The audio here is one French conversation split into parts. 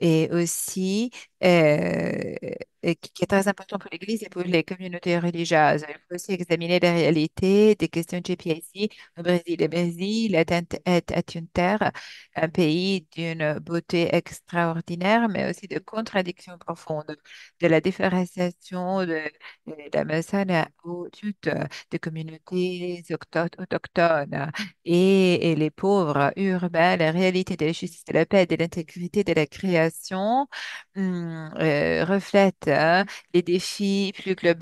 et aussi euh, qui est très important pour l'Église et pour les communautés religieuses. Il faut aussi examiner les réalités des questions de GPIC au Brésil. Le Brésil est une terre, un pays d'une beauté extraordinaire, mais aussi de contradictions profondes, de la déforestation de l'Amazone au sud, des communautés autochtones et les pauvres urbains, la réalité de la justice, de la paix, de l'intégrité de la création reflète les défis plus globaux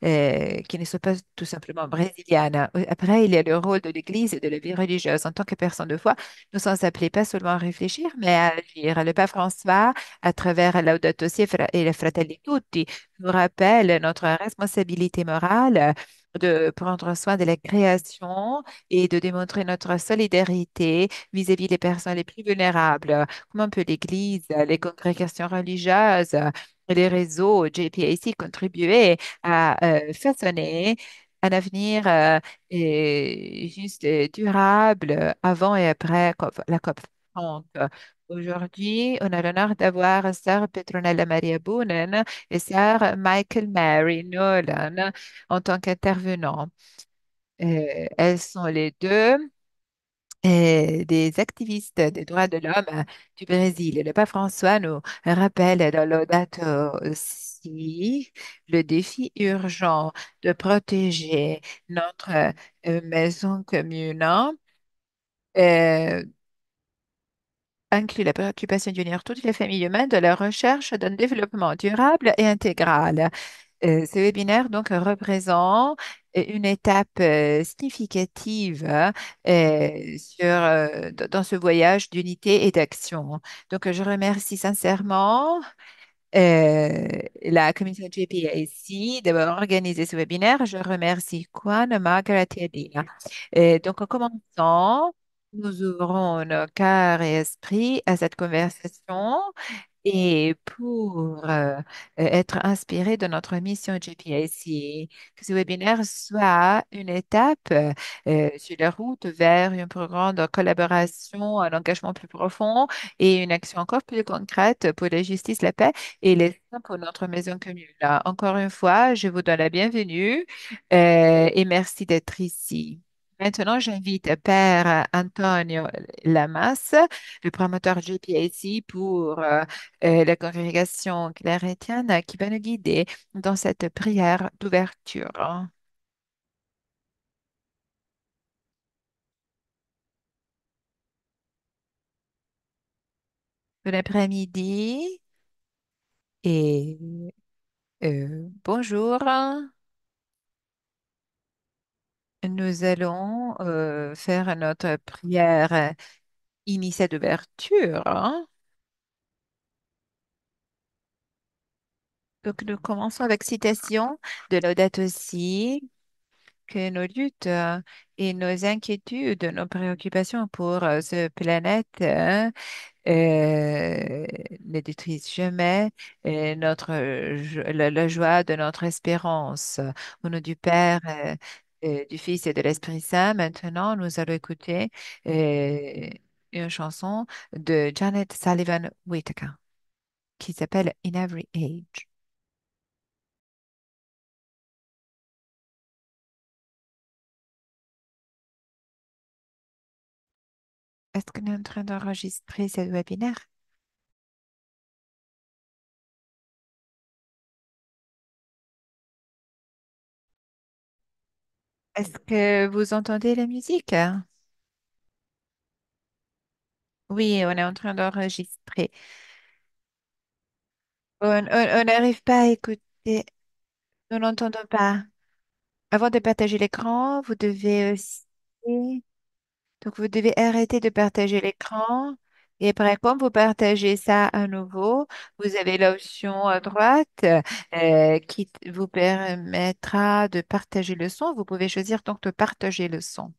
qui ne sont pas tout simplement brésiliennes. Après, il y a le rôle de l'Église et de la vie religieuse. En tant que personne de foi, nous sommes appelés pas seulement à réfléchir, mais à agir. Le pape François, à travers Laudato Si et le Fratelli Tutti, nous rappelle notre responsabilité morale de prendre soin de la création et de démontrer notre solidarité vis-à-vis des personnes les plus vulnérables. Comment peut l'Église, les congrégations religieuses, et les réseaux JPAC contribuer à façonner un avenir juste durable avant et après la COP 30? Aujourd'hui, on a l'honneur d'avoir Sœur Petronella Maria Boonen et Sœur Michael Mary Nolan en tant qu'intervenants. Elles sont les deux des activistes des droits de l'homme du Brésil. Et le pape François nous rappelle dans Laudato Si le défi urgent de protéger notre maison commune. euh, inclut la préoccupation d'unir toutes les familles humaines de la recherche d'un développement durable et intégral. Ce webinaire donc représente une étape significative dans ce voyage d'unité et d'action. Donc, je remercie sincèrement la commission GPAC d'avoir organisé ce webinaire. Je remercie Juan, Margaret et Dina. Donc, en commençant, nous ouvrons nos cœurs et esprits à cette conversation et pour être inspiré de notre mission GPIC, que ce webinaire soit une étape sur la route vers une plus grande collaboration, un engagement plus profond et une action encore plus concrète pour la justice, la paix et les soins pour notre maison commune. Encore une fois, je vous donne la bienvenue et merci d'être ici. Maintenant, j'invite Père Antonio Lamas, le promoteur GPIC pour la congrégation chrétienne qui va nous guider dans cette prière d'ouverture. Bon après-midi et bonjour. Nous allons faire notre prière initiale d'ouverture, hein. Donc, nous commençons avec citation de Laudato Si, que nos luttes et nos inquiétudes, nos préoccupations pour ce planète ne détruisent jamais la joie de notre espérance. Au nom du Père, du Fils et de l'Esprit Saint, maintenant, nous allons écouter euh, une chanson de Janet Sullivan Whittaker qui s'appelle In Every Age. Est-ce qu'on est en train d'enregistrer ce webinaire? Est-ce que vous entendez la musique? Oui, on est en train d'enregistrer. On n'arrive pas à écouter. Nous n'entendons pas. Avant de partager l'écran, vous devez aussi... Donc, vous devez arrêter de partager l'écran. Et après, quand vous partagez ça à nouveau, vous avez l'option à droite qui vous permettra de partager le son. Vous pouvez choisir donc de partager le son.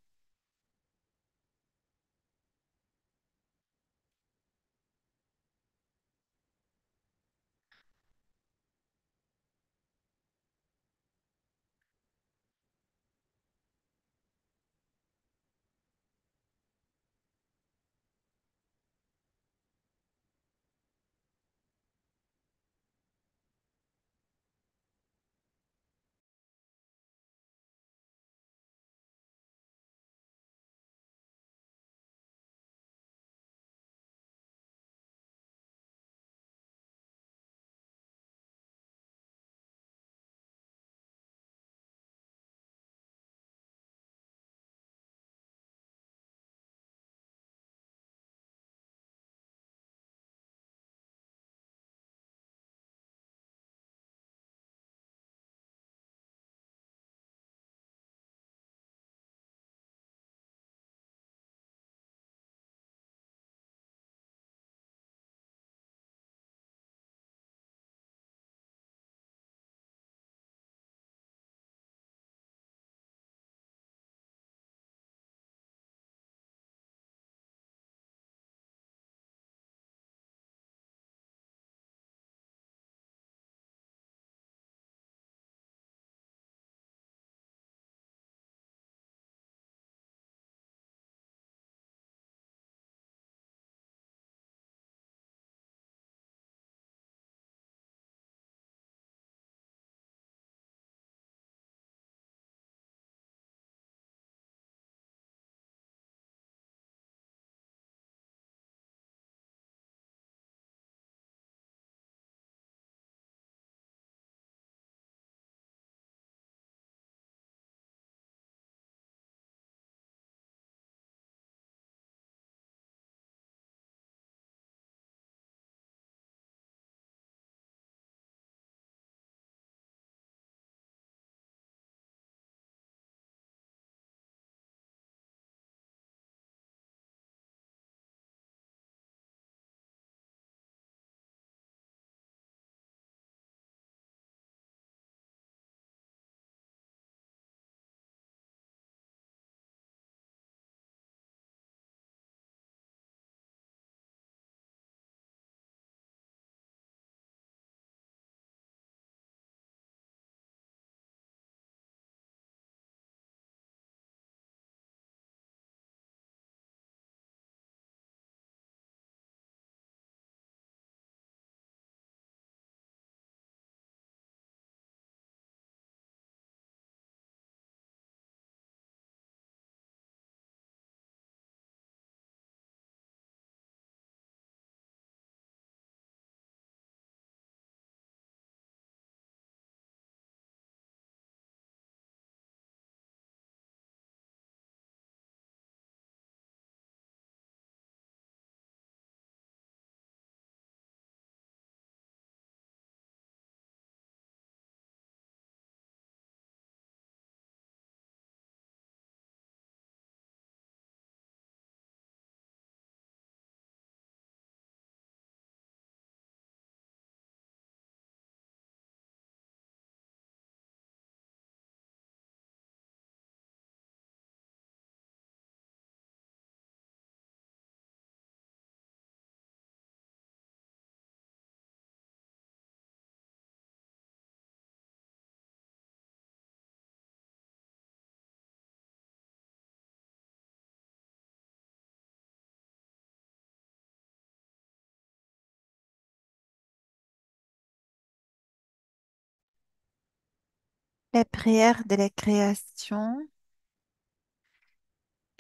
La prière de la création,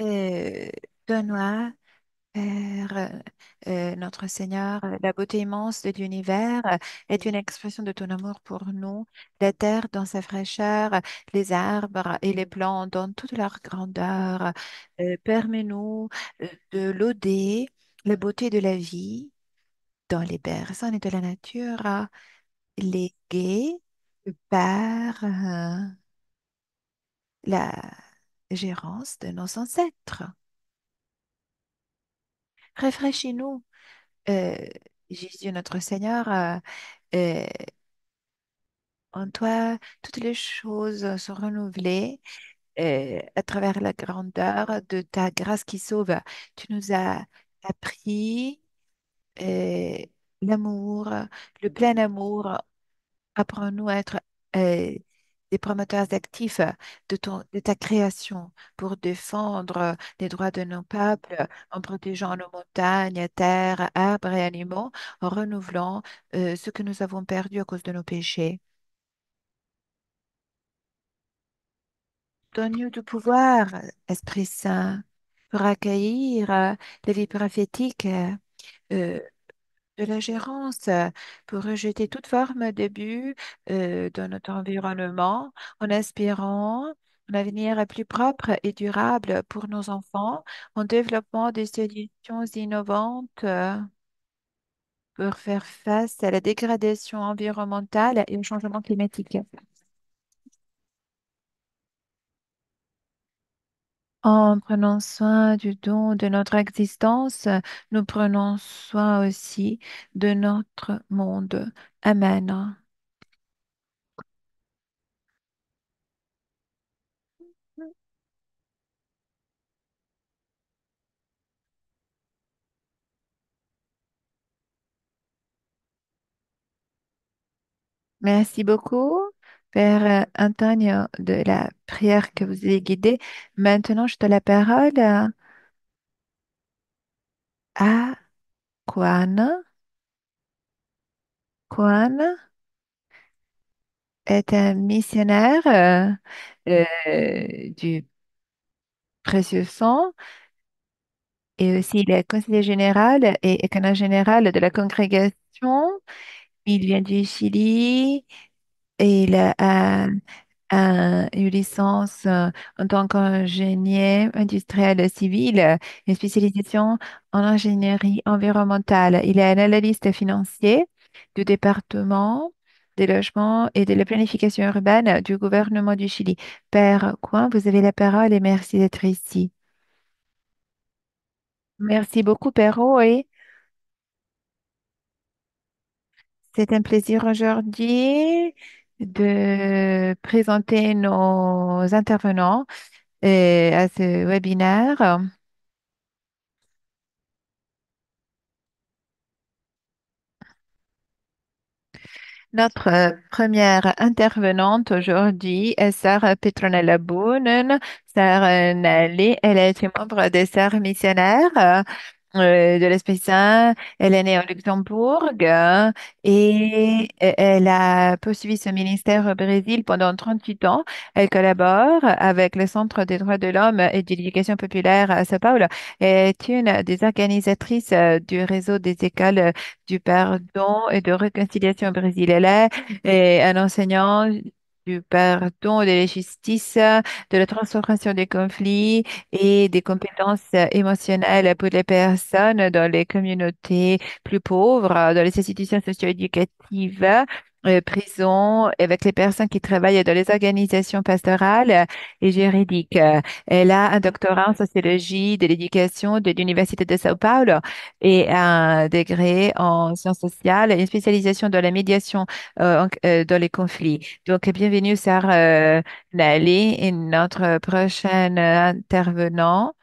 euh, donne-moi, Père, notre Seigneur, la beauté immense de l'univers est une expression de ton amour pour nous. La terre dans sa fraîcheur, les arbres et les plantes dans toute leur grandeur. Permets-nous de lauder la beauté de la vie dans les personnes et de la nature léguée par la gérance de nos ancêtres. Rafraîchis-nous, euh, Jésus notre Seigneur. Euh, En toi, toutes les choses sont renouvelées à travers la grandeur de ta grâce qui sauve. Tu nous as appris euh, l'amour, le plein amour. Apprends-nous à être euh, des promoteurs actifs de ta création pour défendre les droits de nos peuples en protégeant nos montagnes, terres, arbres et animaux, en renouvelant ce que nous avons perdu à cause de nos péchés. Donne-nous du pouvoir, Esprit Saint, pour accueillir la vie prophétique euh, de la gérance, pour rejeter toute forme d'abus dans notre environnement, en inspirant un avenir plus propre et durable pour nos enfants, en développant des solutions innovantes pour faire face à la dégradation environnementale et au changement climatique. En prenant soin du don de notre existence, nous prenons soin aussi de notre monde. Amen. Merci beaucoup, Père Antonio, de la prière que vous avez guidée. Maintenant, je te la parole à Juan. Juan est un missionnaire du précieux sang et aussi il est conseiller général et économiste général de la congrégation. Il vient du Chili et il a une licence en tant qu'ingénieur industriel civil, une spécialisation en ingénierie environnementale. Il est un analyste financier du département des logements et de la planification urbaine du gouvernement du Chili. Père Coin, vous avez la parole et merci d'être ici. Merci beaucoup, Père et c'est un plaisir aujourd'hui de présenter nos intervenants à ce webinaire. Notre première intervenante aujourd'hui est Sœur Petronella Boonen. Sœur Nelly, elle a été membre des Sœurs missionnaires de l'Esprit Saint. Elle est née au Luxembourg et elle a poursuivi ce ministère au Brésil pendant 38 ans. Elle collabore avec le Centre des droits de l'homme et de l'éducation populaire à São Paulo. Elle est une des organisatrices du réseau des écoles du pardon et de réconciliation au Brésil. Elle est un enseignant du pardon et de la justice, de la transformation des conflits et des compétences émotionnelles pour les personnes dans les communautés plus pauvres, dans les institutions socio-éducatives. Prisons, avec les personnes qui travaillent dans les organisations pastorales et juridiques. Elle a un doctorat en sociologie de l'éducation de l'Université de São Paulo et un degré en sciences sociales et une spécialisation dans la médiation dans les conflits. Donc, bienvenue, Sarah Nally, et notre prochaine intervenant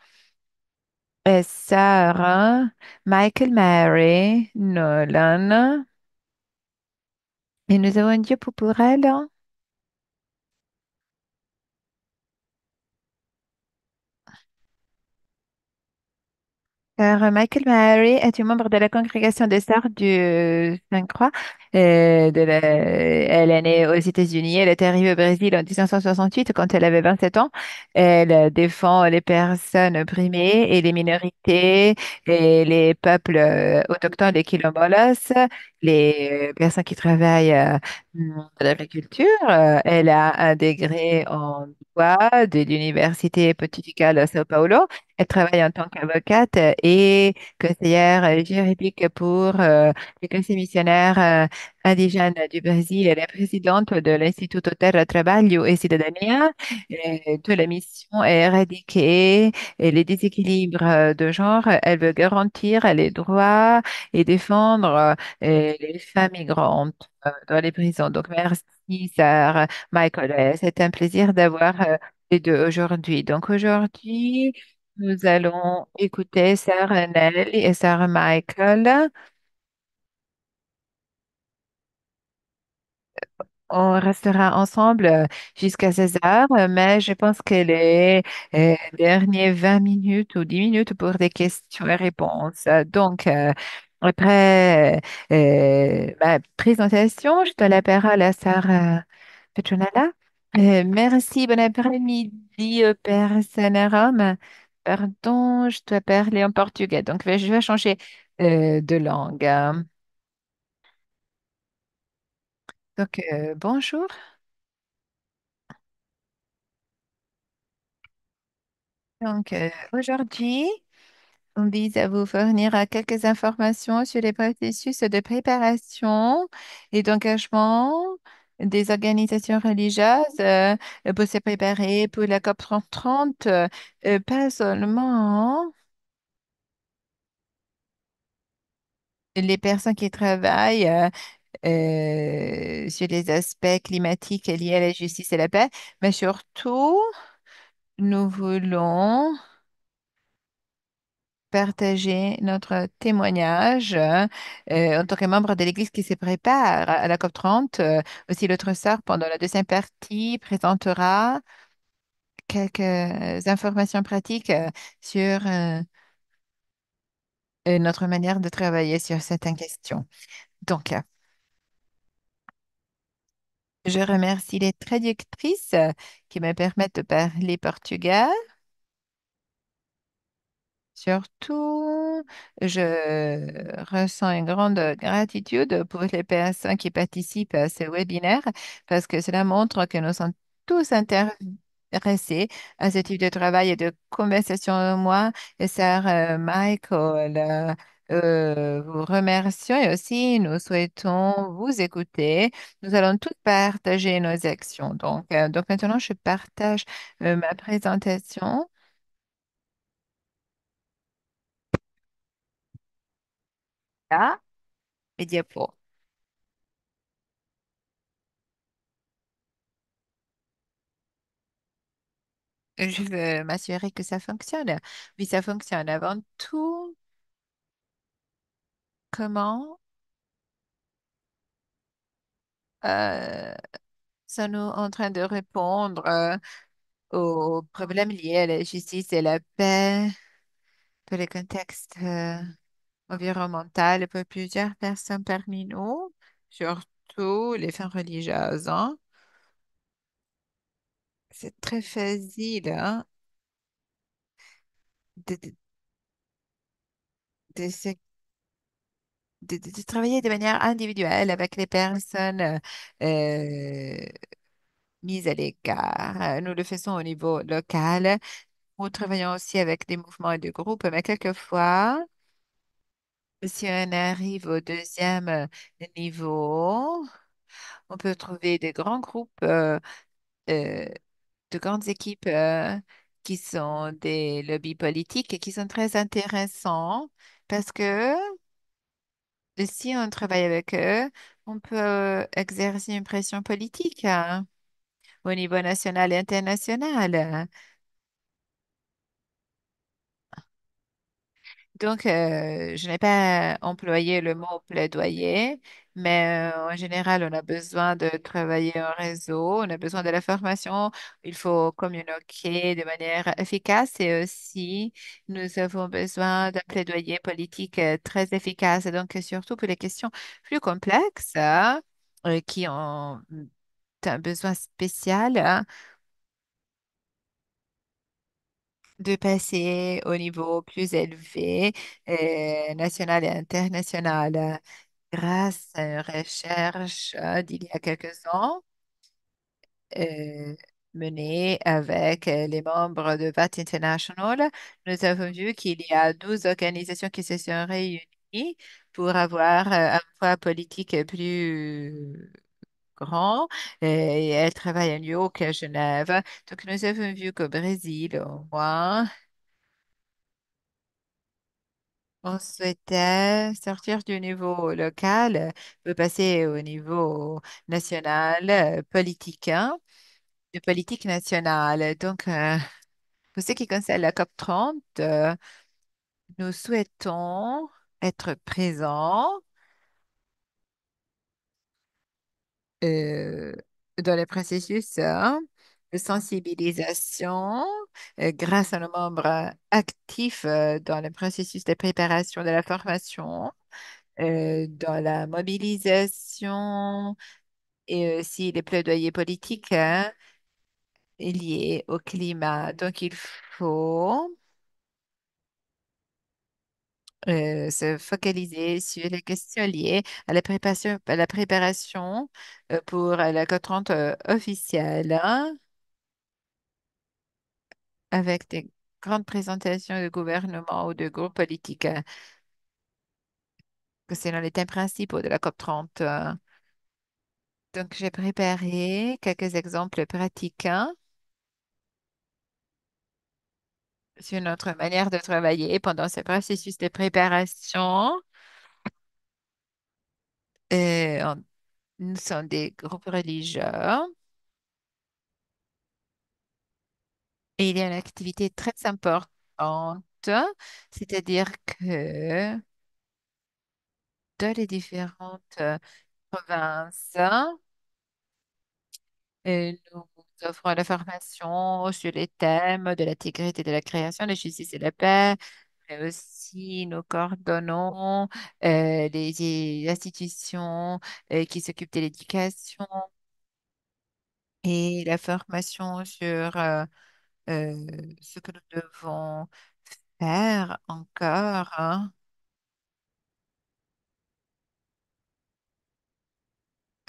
est Sarah Michael Mary Nolan. Et nous avons un diapo pour elle. Sœur Michael Mary est une membre de la congrégation des Sœurs du Sainte-Croix. Elle est née aux États-Unis. Elle est arrivée au Brésil en 1968 quand elle avait 27 ans. Elle défend les personnes opprimées et les minorités et les peuples autochtones, les quilombolas, les personnes qui travaillent dans l'agriculture. Elle a un degré en droit de l'Université Pontificale de São Paulo. Elle travaille en tant qu'avocate et conseillère juridique pour le Conseil missionnaire indigène du Brésil. Elle est présidente de l'Instituto Terra Trabalho et Cidadania. De la mission est éradiquer les déséquilibres de genre. Elle veut garantir les droits et défendre les femmes migrantes dans les prisons. Donc, merci, Sarah Michael. C'est un plaisir d'avoir les deux aujourd'hui. Donc, aujourd'hui, nous allons écouter Sarah Nelly et Sarah Michael. On restera ensemble jusqu'à 16 heures, mais je pense que les derniers 20 minutes ou 10 minutes pour des questions et réponses. Donc, après ma présentation, je te la parole à Sarah Petronella. Merci, bon après-midi, personne Rome. Pardon, je dois parler en portugais, donc je vais changer de langue. Donc, bonjour. Donc, aujourd'hui, on vise à vous fournir quelques informations sur les processus de préparation et d'engagement des organisations religieuses pour se préparer pour la COP 30, pas seulement les personnes qui travaillent sur les aspects climatiques liés à la justice et la paix, mais surtout, nous voulons partager notre témoignage en tant que membre de l'Église qui se prépare à la COP 30. Aussi, l'autre sœur, pendant la deuxième partie, présentera quelques informations pratiques sur notre manière de travailler sur certaines questions. Donc, je remercie les traductrices qui me permettent de parler portugais. Surtout, je ressens une grande gratitude pour les personnes qui participent à ce webinaire parce que cela montre que nous sommes tous intéressés à ce type de travail et de conversation. Moi et Sir Michael, vous remercions et aussi nous souhaitons vous écouter. Nous allons tous partager nos actions. Donc maintenant, je partage ma présentation. Là, mes diapos. Je veux m'assurer que ça fonctionne. Oui, ça fonctionne. Avant tout, comment euh, sommes-nous en train de répondre aux problèmes liés à la justice et la paix pour le contexte environnemental pour plusieurs personnes parmi nous, surtout les femmes religieuses, hein? C'est très facile, hein, de, de, de se de travailler de manière individuelle avec les personnes euh, mises à l'écart. Nous le faisons au niveau local. Nous travaillons aussi avec des mouvements et des groupes, mais quelquefois, si on arrive au deuxième niveau, on peut trouver des grands groupes, euh, de grandes équipes qui sont des lobbies politiques et qui sont très intéressants parce que si on travaille avec eux, on peut exercer une pression politique hein, au niveau national et international. Donc, je n'ai pas employé le mot plaidoyer, mais en général, on a besoin de travailler en réseau, on a besoin de la formation, il faut communiquer de manière efficace et aussi nous avons besoin d'un plaidoyer politique très efficace. Donc, surtout pour les questions plus complexes, hein, qui ont un besoin spécial, hein, de passer au niveau plus élevé, national et international. Grâce à une recherche d'il y a quelques ans, euh, menée avec les membres de VAT International, nous avons vu qu'il y a 12 organisations qui se sont réunies pour avoir un poids politique plus grand et elles travaillent à New York et à Genève. Donc, nous avons vu qu'au Brésil, au moins, on souhaitait sortir du niveau local pour passer au niveau national, politique, hein, de politique nationale. Donc, pour ce qui concerne la COP30, nous souhaitons être présents euh, dans le processus hein, de sensibilisation grâce à nos membres actifs dans le processus de préparation de la formation dans la mobilisation et aussi les plaidoyers politiques hein, liés au climat. Donc, il faut se focaliser sur les questions liées à la préparation pour la COP30 officielle hein, avec des grandes présentations de gouvernements ou de groupes politiques que c'est dans les thèmes principaux de la COP30. Donc, j'ai préparé quelques exemples pratiques. Hein, sur notre manière de travailler pendant ce processus de préparation. On- nous sommes des groupes religieux et il y a une activité très importante, c'est-à-dire que dans les différentes provinces, nous offrons la formation sur les thèmes de l'intégrité de la création, de la justice et de la paix. Mais aussi, nous coordonnons les institutions qui s'occupent de l'éducation et la formation sur euh, ce que nous devons faire encore, hein,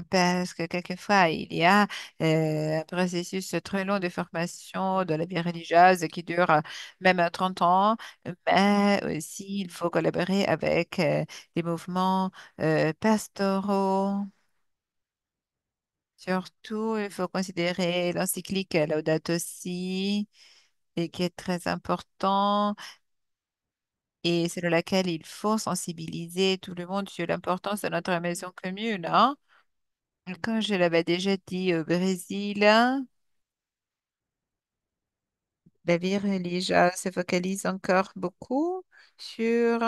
parce que quelquefois, il y a un processus très long de formation de la vie religieuse qui dure même 30 ans, mais aussi il faut collaborer avec les mouvements pastoraux. Surtout, il faut considérer l'encyclique Laudato Si, et qui est très important et selon laquelle il faut sensibiliser tout le monde sur l'importance de notre maison commune, hein. Comme je l'avais déjà dit au Brésil, la vie religieuse se focalise encore beaucoup sur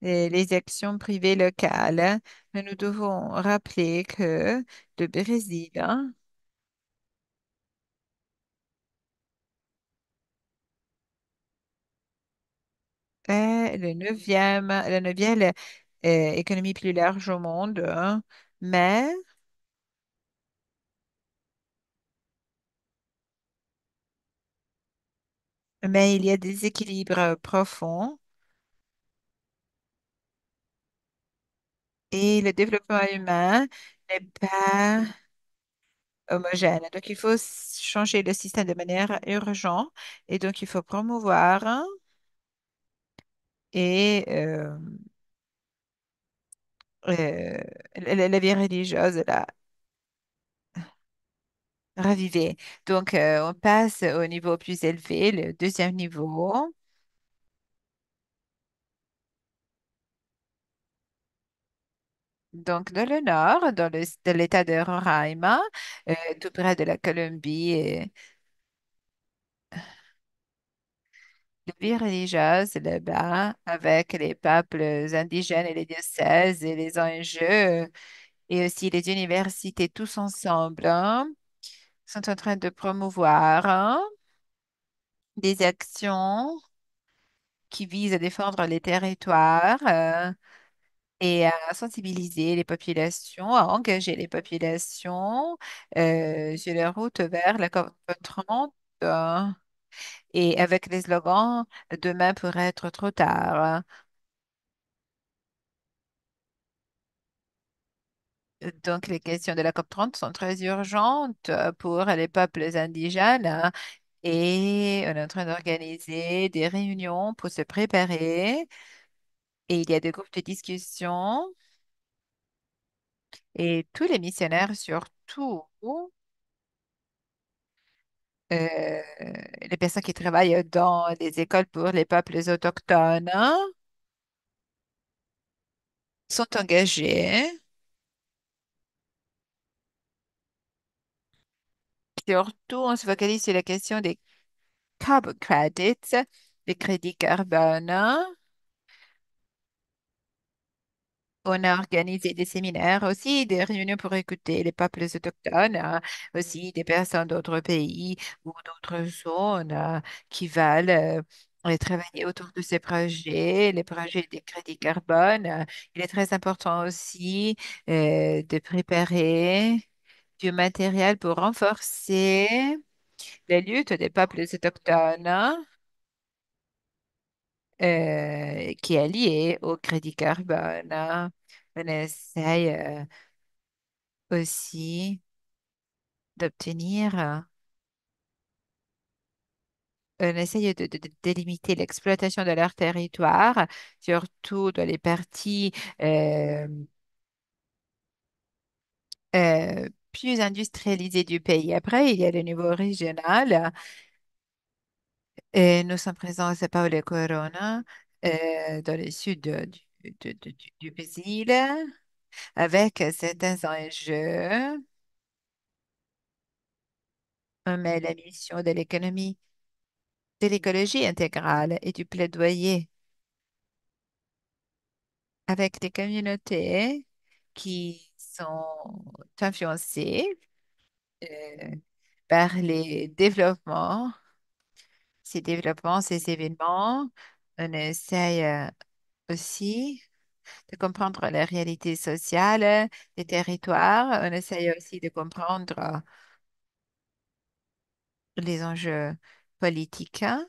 les actions privées locales. Mais nous devons rappeler que le Brésil, hein, le la neuvième économie plus large au monde, hein, mais, mais il y a des équilibres profonds et le développement humain n'est pas homogène. Donc, il faut changer le système de manière urgente et donc il faut promouvoir hein, et euh, la vie religieuse, la raviver. Donc, on passe au niveau plus élevé, le deuxième niveau. Donc, dans le nord, dans l'état de Roraima, tout près de la Colombie de vie religieuse là-bas avec les peuples indigènes et les diocèses et les ONG et aussi les universités tous ensemble hein, sont en train de promouvoir hein, des actions qui visent à défendre les territoires et à sensibiliser les populations, à engager les populations sur la route vers la COP30 et avec les slogans «Demain pourrait être trop tard». Donc, les questions de la COP30 sont très urgentes pour les peuples indigènes et on est en train d'organiser des réunions pour se préparer et il y a des groupes de discussion et tous les missionnaires, surtout euh, les personnes qui travaillent dans les écoles pour les peuples autochtones, hein, sont engagés. Surtout, on se focalise sur la question des carbon credits, des crédits carbone. Hein. On a organisé des séminaires aussi, des réunions pour écouter les peuples autochtones, hein, aussi des personnes d'autres pays ou d'autres zones qui veulent travailler autour de ces projets, les projets des crédits carbone. Il est très important aussi de préparer du matériel pour renforcer la lutte des peuples autochtones hein, qui est liée au crédit carbone. Hein. On essaye aussi d'obtenir, on essaye de délimiter l'exploitation de leur territoire, surtout dans les parties euh, plus industrialisées du pays. Après, il y a le niveau régional. Et nous sommes présents à São Paulo et Corona, dans le sud du Brésil, avec certains enjeux. On met la mission de l'économie, de l'écologie intégrale et du plaidoyer avec des communautés qui sont influencées euh, par les développements, ces développements, ces événements. On essaye aussi de comprendre la réalité sociale des territoires. On essaye aussi de comprendre les enjeux politiques hein,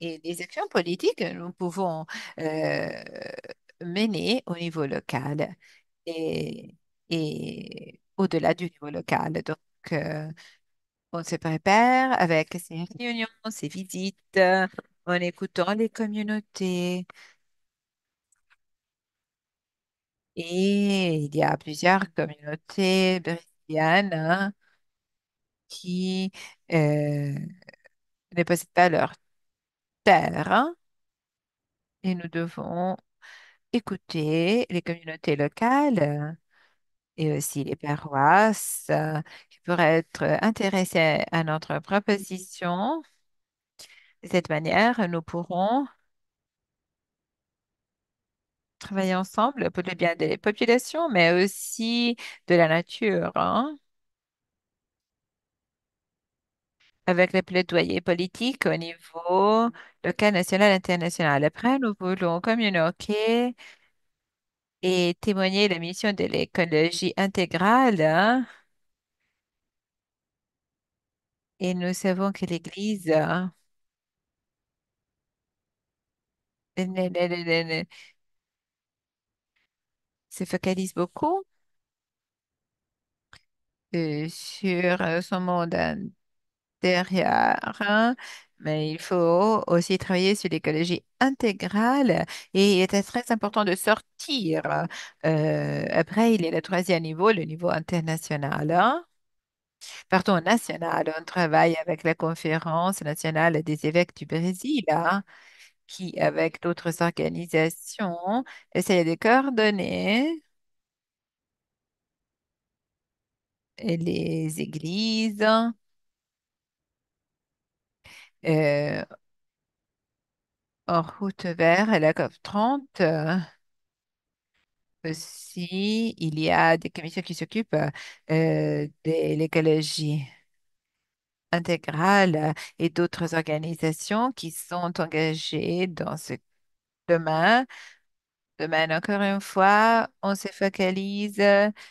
et les actions politiques que nous pouvons euh, mener au niveau local et, et au-delà du niveau local. Donc, on se prépare avec ces réunions, ces visites, en écoutant les communautés. Et il y a plusieurs communautés brésiliennes hein, qui ne possèdent pas leur terre. Hein, et nous devons écouter les communautés locales et aussi les paroisses qui pourraient être intéressées à notre proposition. De cette manière, nous pourrons travailler ensemble pour le bien des populations, mais aussi de la nature, hein, avec les plaidoyers politiques au niveau local, national, international. Après, nous voulons communiquer et témoigner la mission de l'écologie intégrale, hein, et nous savons que l'Église se focalise beaucoup sur son monde intérieur, hein, mais il faut aussi travailler sur l'écologie intégrale et il était très important de sortir. Après, il y a le troisième niveau, le niveau international. Hein. Pardon, national. On travaille avec la Conférence nationale des évêques du Brésil, hein, qui, avec d'autres organisations, essaye de coordonner les églises. en route vers la COP30. Aussi, il y a des commissions qui s'occupent de l'écologie intégrale et d'autres organisations qui sont engagées dans ce domaine. Encore une fois, on se focalise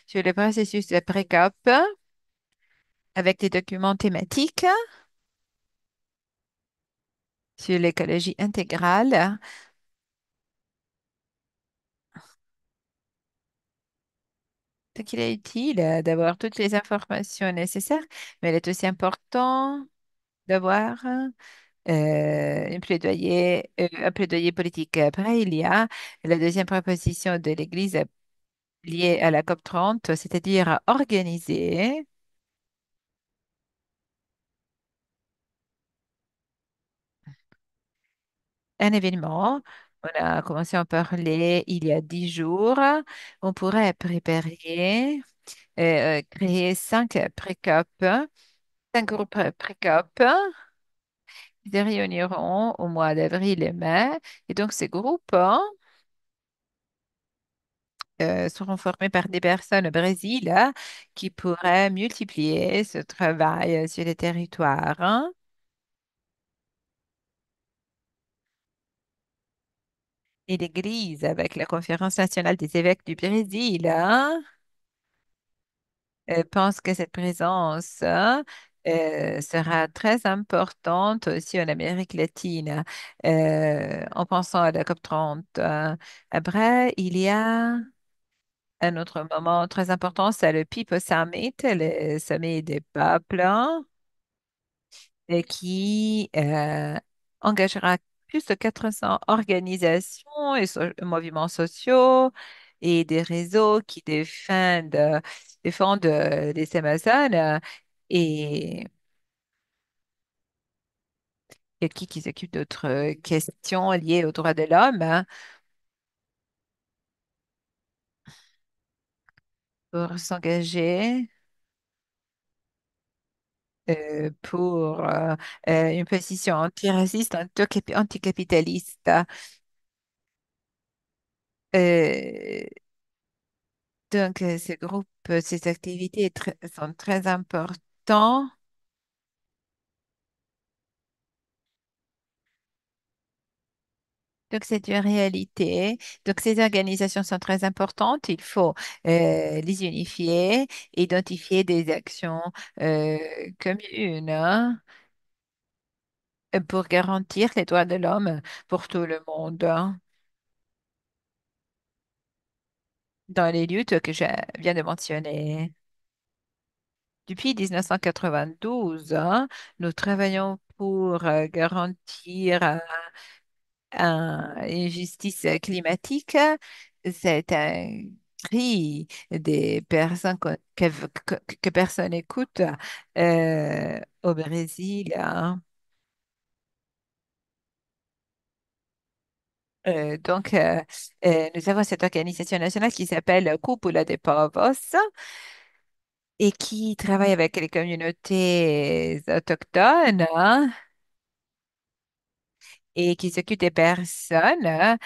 sur le processus de pré-COP avec des documents thématiques sur l'écologie intégrale. Donc, il est utile d'avoir toutes les informations nécessaires, mais il est aussi important d'avoir un plaidoyer politique. Après, il y a la deuxième proposition de l'Église liée à la COP30, c'est-à-dire à organiser un événement. On a commencé à en parler il y a 10 jours. On pourrait préparer, créer 5 pré-COP, 5 groupes pré-COP. Ils se réuniront au mois d'avril et mai. Et donc, ces groupes seront formés par des personnes au Brésil qui pourraient multiplier ce travail sur les territoires, hein. Et l'Église, avec la Conférence nationale des évêques du Brésil, pense que cette présence sera très importante aussi en Amérique latine, en pensant à la COP30. Après, il y a un autre moment très important, c'est le People Summit, le sommet des peuples, hein, et qui engagera plus de 400 organisations et mouvements sociaux et des réseaux qui défendent les Amazones et, et qui s'occupent d'autres questions liées aux droits de l'homme, hein, pour s'engager pour une position antiraciste, anticapitaliste. Euh, donc, ces groupes, ces activités sont très importants. Donc, c'est une réalité. Donc, ces organisations sont très importantes. Il faut les unifier, identifier des actions euh, communes, hein, pour garantir les droits de l'homme pour tout le monde, hein, dans les luttes que je viens de mentionner. Depuis 1992, hein, nous travaillons pour garantir une justice climatique. C'est un cri des personnes que personne n'écoute au Brésil, hein. Donc, nous avons cette organisation nationale qui s'appelle Cúpula de Povos et qui travaille avec les communautés autochtones, hein, et qui s'occupe des personnes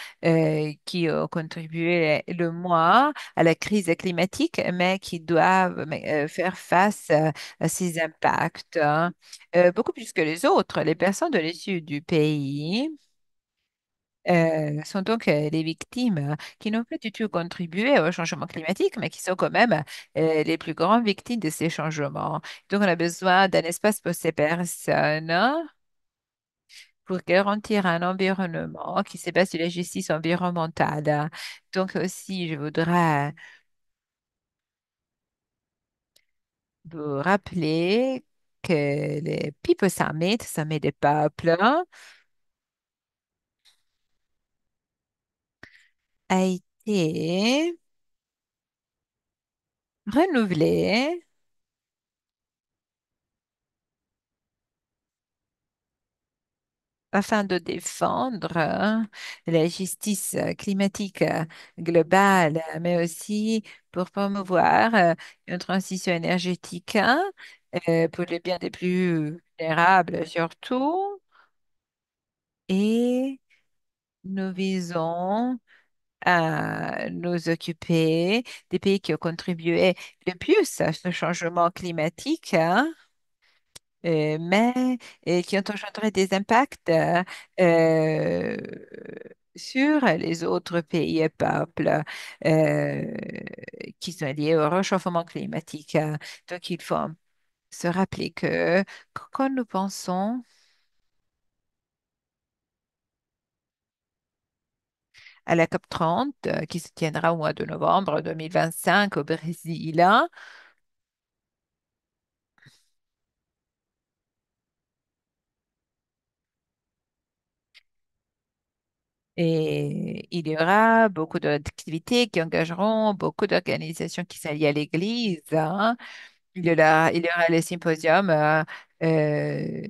qui ont contribué le moins à la crise climatique, mais qui doivent faire face à ces impacts, hein. Beaucoup plus que les autres. Les personnes de l'issue du pays sont donc les victimes qui n'ont pas du tout contribué au changement climatique, mais qui sont quand même les plus grandes victimes de ces changements. Donc, on a besoin d'un espace pour ces personnes, hein, pour garantir un environnement qui se base sur la justice environnementale. Donc aussi, je voudrais vous rappeler que le People Summit, Sommet des peuples, a été renouvelé afin de défendre la justice climatique globale, mais aussi pour promouvoir une transition énergétique, hein, pour le bien des plus vulnérables surtout. Et nous visons à nous occuper des pays qui ont contribué le plus à ce changement climatique, hein, mais qui ont engendré des impacts euh, sur les autres pays et peuples euh, qui sont liés au réchauffement climatique. Donc, il faut se rappeler que quand nous pensons à la COP 30 qui se tiendra au mois de novembre 2025 au Brésil, hein, et il y aura beaucoup d'activités qui engageront beaucoup d'organisations qui sont liées à l'Église, hein. Il y aura les symposiums euh,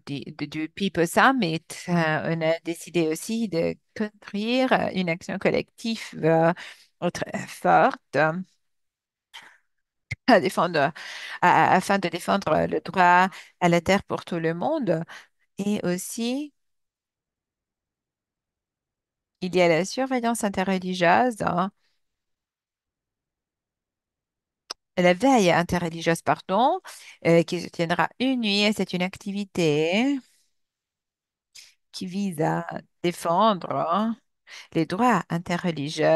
du People Summit. On a décidé aussi de construire une action collective très forte à défendre, afin de défendre le droit à la terre pour tout le monde. Et aussi, il y a la surveillance interreligieuse, hein, la veille interreligieuse, pardon, qui se tiendra une nuit. C'est une activité qui vise à défendre, hein, les droits interreligieux.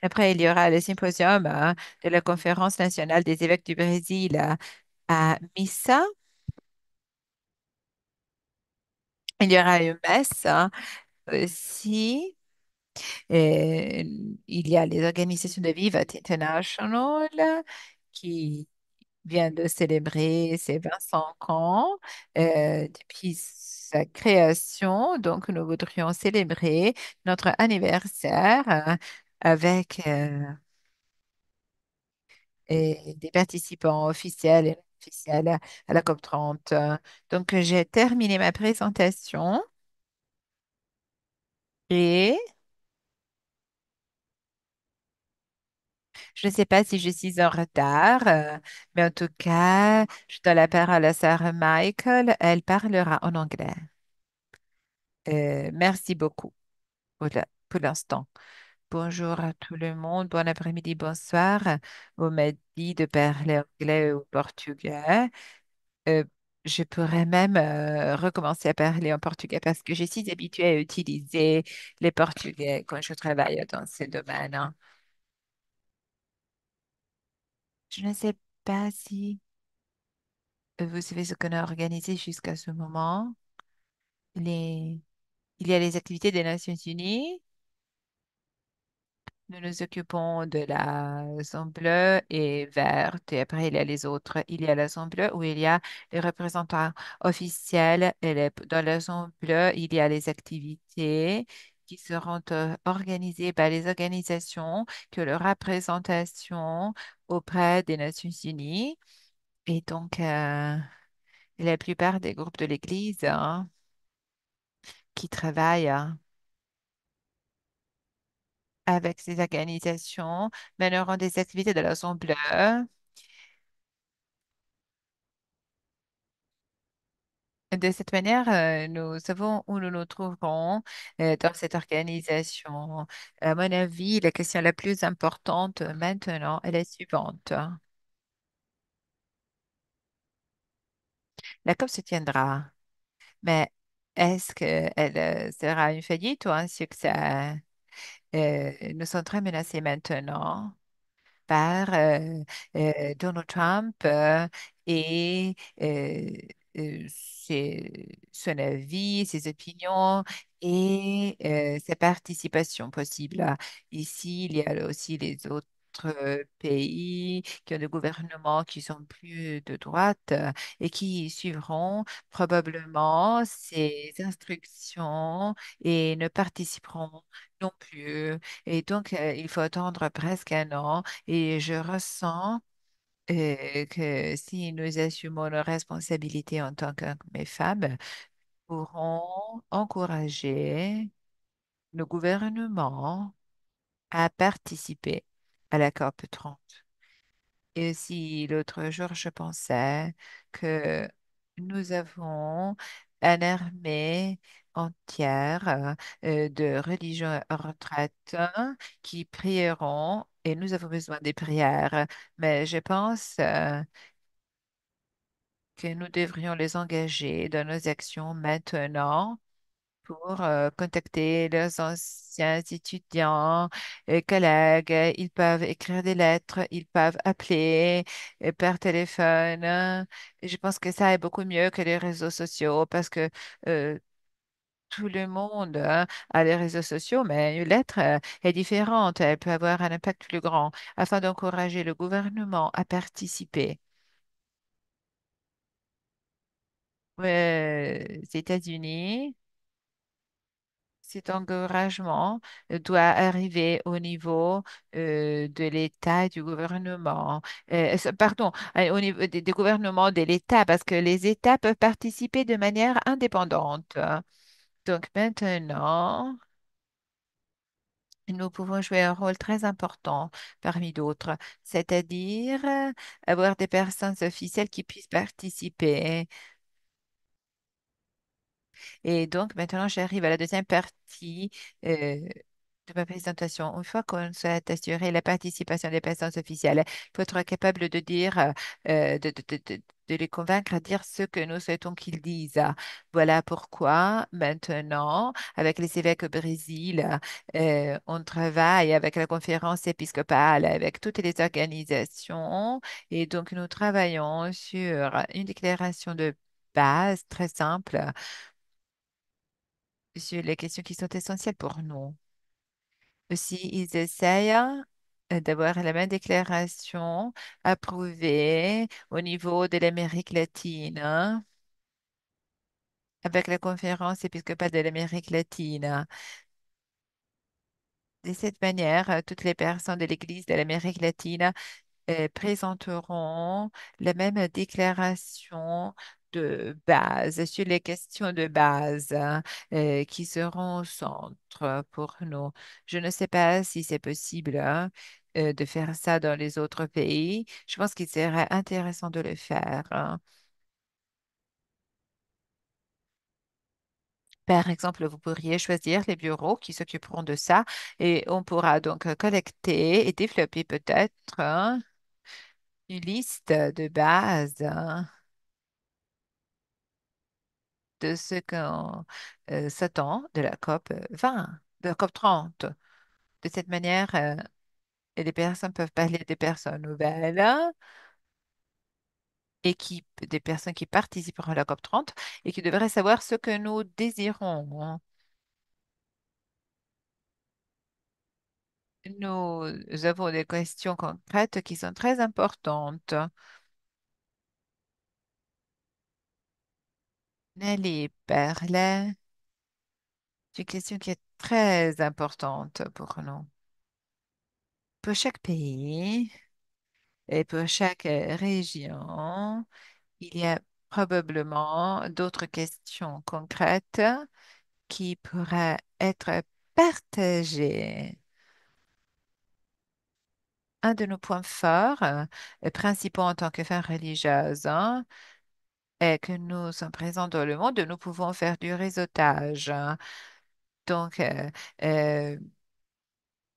Après, il y aura le symposium de la Conférence nationale des évêques du Brésil à Missa. Il y aura une messe aussi. Euh, il y a les organisations de Viva International qui vient de célébrer ses 25 ans depuis sa création. Donc, nous voudrions célébrer notre anniversaire avec des participants officiels et non officiels à la COP 30. Donc, j'ai terminé ma présentation et je ne sais pas si je suis en retard, mais en tout cas, je donne la parole à Sarah Michael. Elle parlera en anglais. Merci beaucoup pour l'instant. Bonjour à tout le monde, bon après-midi, bonsoir. On m'a dit de parler anglais ou portugais. Euh, je pourrais même recommencer à parler en portugais parce que je suis habituée à utiliser les portugais quand je travaille dans ce domaine, hein. Je ne sais pas si vous savez ce qu'on a organisé jusqu'à ce moment. Les... Il y a les activités des Nations Unies. Nous nous occupons de la zone bleue et verte. Et après, il y a les autres. Il y a la zone bleue où il y a les représentants officiels. Dans la zone bleue, il y a les activités qui seront organisées par les organisations que leur représentation auprès des Nations Unies. Et donc, la plupart des groupes de l'Église, hein, qui travaillent, hein, avec ces organisations mèneront des activités de la zone bleue. De cette manière, nous savons où nous nous trouverons dans cette organisation. À mon avis, la question la plus importante maintenant est la suivante. La COP se tiendra, mais est-ce qu'elle sera une faillite ou un succès? Nous sommes très menacés maintenant par Donald Trump et son avis, ses opinions et sa participation possible. Ici, il y a aussi les autres pays qui ont des gouvernements qui sont plus de droite et qui suivront probablement ces instructions et ne participeront non plus. Et donc, il faut attendre presque un an et je ressens que si nous assumons nos responsabilités en tant qu'hommes et femmes, nous pourrons encourager nos gouvernements à participer à la COP 30. Et aussi, l'autre jour, je pensais que nous avons une armée entière de religions retraites qui prieront et nous avons besoin des prières. Mais je pense que nous devrions les engager dans nos actions maintenant pour contacter leurs anciens étudiants, collègues. Ils peuvent écrire des lettres, ils peuvent appeler par téléphone. Et je pense que ça est beaucoup mieux que les réseaux sociaux parce que euh, tout le monde a les réseaux sociaux, mais une lettre est différente. Elle peut avoir un impact plus grand afin d'encourager le gouvernement à participer. Les États-Unis. Cet encouragement doit arriver au niveau de l'État et du gouvernement. Pardon, au niveau des gouvernements de l'État, parce que les États peuvent participer de manière indépendante. Donc maintenant, nous pouvons jouer un rôle très important parmi d'autres, c'est-à-dire avoir des personnes officielles qui puissent participer. Et donc, maintenant, j'arrive à la deuxième partie euh, de ma présentation. Une fois qu'on s'est assuré la participation des personnes officielles, il faut être capable de dire, de les convaincre à dire ce que nous souhaitons qu'ils disent. Voilà pourquoi maintenant, avec les évêques au Brésil, on travaille avec la conférence épiscopale, avec toutes les organisations, et donc nous travaillons sur une déclaration de base très simple sur les questions qui sont essentielles pour nous. Aussi, ils essayent d'avoir la même déclaration approuvée au niveau de l'Amérique latine, hein, avec la conférence épiscopale de l'Amérique latine. De cette manière, toutes les personnes de l'Église de l'Amérique latine présenteront la même déclaration de base sur les questions de base hein, qui seront au centre pour nous. Je ne sais pas si c'est possible hein, de faire ça dans les autres pays. Je pense qu'il serait intéressant de le faire. Hein. Par exemple, vous pourriez choisir les bureaux qui s'occuperont de ça et on pourra donc collecter et développer peut-être hein, une liste de base. Hein, de ce qu'on s'attend de la COP 20, de la COP 30. De cette manière, les personnes peuvent parler des personnes nouvelles, hein, et des personnes qui participeront à la COP 30 et qui devraient savoir ce que nous désirons. Hein. Nous avons des questions concrètes qui sont très importantes. Nelly parlait d'une question qui est très importante pour nous. Pour chaque pays et pour chaque région, il y a probablement d'autres questions concrètes qui pourraient être partagées. Un de nos points forts, principaux en tant que femmes religieuses, hein, est que nous sommes présents dans le monde, nous pouvons faire du réseautage. Hein. Donc, euh,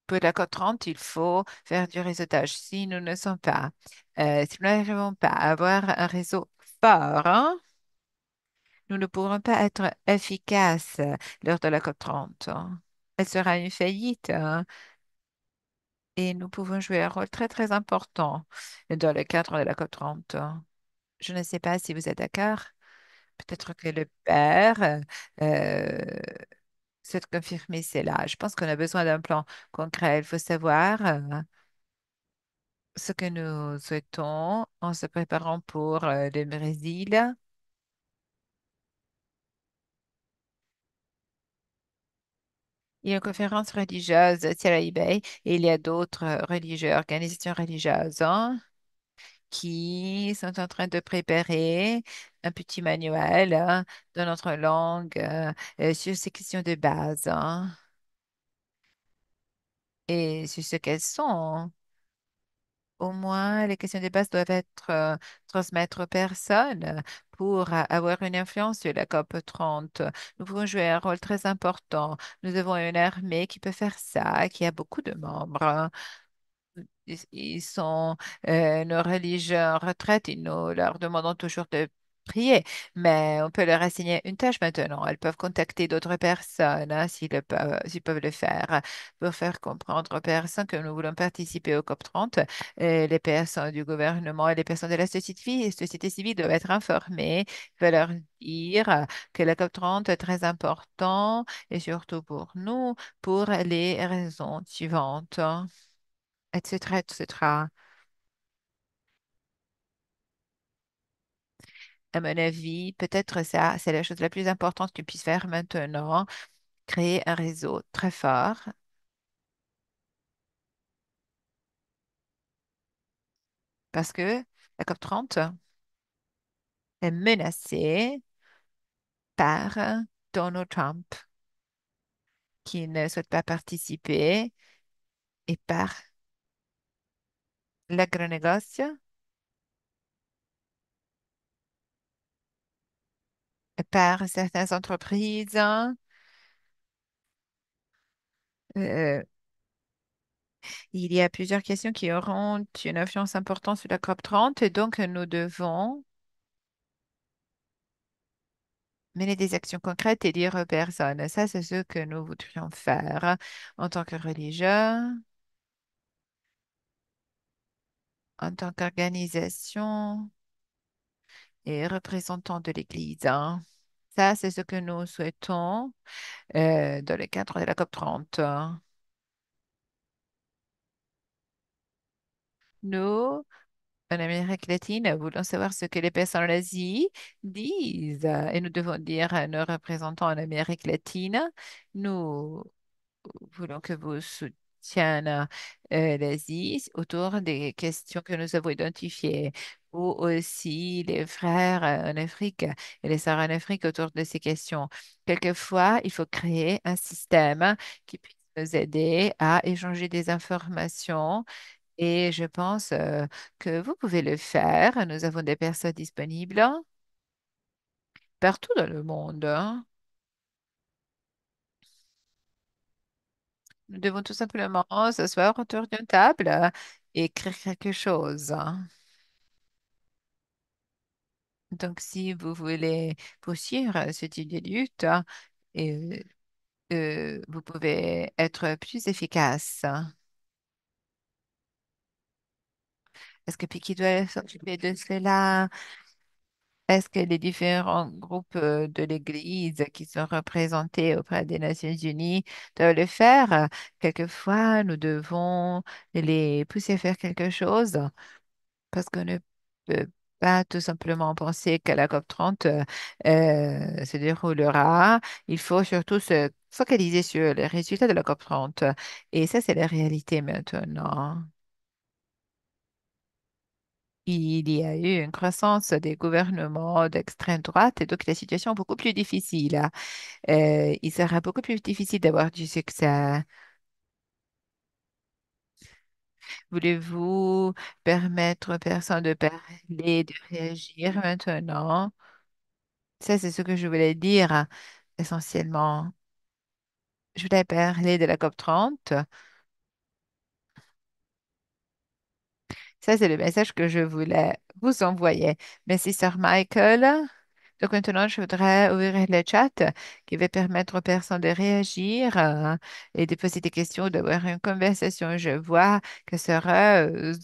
pour la COP 30, il faut faire du réseautage. Si nous ne sommes pas, si nous n'arrivons pas à avoir un réseau fort, hein, nous ne pourrons pas être efficaces lors de la COP 30. Hein. Elle sera une faillite hein, et nous pouvons jouer un rôle très, très important dans le cadre de la COP 30. Hein. Je ne sais pas si vous êtes d'accord. Peut-être que le père euh, souhaite confirmer cela. Je pense qu'on a besoin d'un plan concret. Il faut savoir ce que nous souhaitons en se préparant pour le Brésil. Il y a une conférence religieuse à Bay et il y a d'autres religieux, organisations religieuses hein, qui sont en train de préparer un petit manuel hein, dans notre langue sur ces questions de base hein, et sur ce qu'elles sont. Au moins, les questions de base doivent être transmises aux personnes pour avoir une influence sur la COP 30. Nous pouvons jouer un rôle très important. Nous avons une armée qui peut faire ça, qui a beaucoup de membres. Ils sont nos religieux en retraite et nous leur demandons toujours de prier, mais on peut leur assigner une tâche maintenant. Elles peuvent contacter d'autres personnes hein, s'ils peuvent le faire pour faire comprendre aux personnes que nous voulons participer au COP 30. Les personnes du gouvernement et les personnes de la société civile doivent être informées. Il faut leur dire que la COP 30 est très important et surtout pour nous, pour les raisons suivantes etc., etc. À mon avis, peut-être ça, c'est la chose la plus importante que tu puisses faire maintenant, créer un réseau très fort, parce que la COP 30 est menacée par Donald Trump, qui ne souhaite pas participer, et par l'agronégoce, et par certaines entreprises. Euh, il y a plusieurs questions qui auront une influence importante sur la COP 30, et donc nous devons mener des actions concrètes et dire aux personnes. Ça, c'est ce que nous voudrions faire en tant que religieux, en tant qu'organisation et représentant de l'Église, hein. Ça, c'est ce que nous souhaitons dans le cadre de la COP 30. Nous, en Amérique latine, voulons savoir ce que les personnes en Asie disent et nous devons dire à nos représentants en Amérique latine, nous voulons que vous soutiennent l'Asie autour des questions que nous avons identifiées, ou aussi les frères en Afrique et les sœurs en Afrique autour de ces questions. Quelquefois, il faut créer un système qui puisse nous aider à échanger des informations. Et je pense que vous pouvez le faire. Nous avons des personnes disponibles partout dans le monde, hein. Nous devons tout simplement s'asseoir autour d'une table et écrire quelque chose, hein. Donc, si vous voulez poursuivre ce type de lutte, hein, et, vous pouvez être plus efficace, hein. Est-ce que Piki doit s'occuper de cela? Est-ce que les différents groupes de l'Église qui sont représentés auprès des Nations Unies doivent le faire? Quelquefois, nous devons les pousser à faire quelque chose. Parce qu'on ne peut pas tout simplement penser que la COP 30 se déroulera. Il faut surtout se focaliser sur les résultats de la COP 30. Et ça, c'est la réalité maintenant. Il y a eu une croissance des gouvernements d'extrême droite et donc la situation est beaucoup plus difficile. Il sera beaucoup plus difficile d'avoir du succès. Voulez-vous permettre aux personnes de parler, de réagir maintenant? Ça, c'est ce que je voulais dire essentiellement. Je voulais parler de la COP 30. Ça, c'est le message que je voulais vous envoyer. Merci, Sir Michael. Donc maintenant, je voudrais ouvrir le chat qui va permettre aux personnes de réagir et de poser des questions, d'avoir une conversation. Je vois que Sir Rose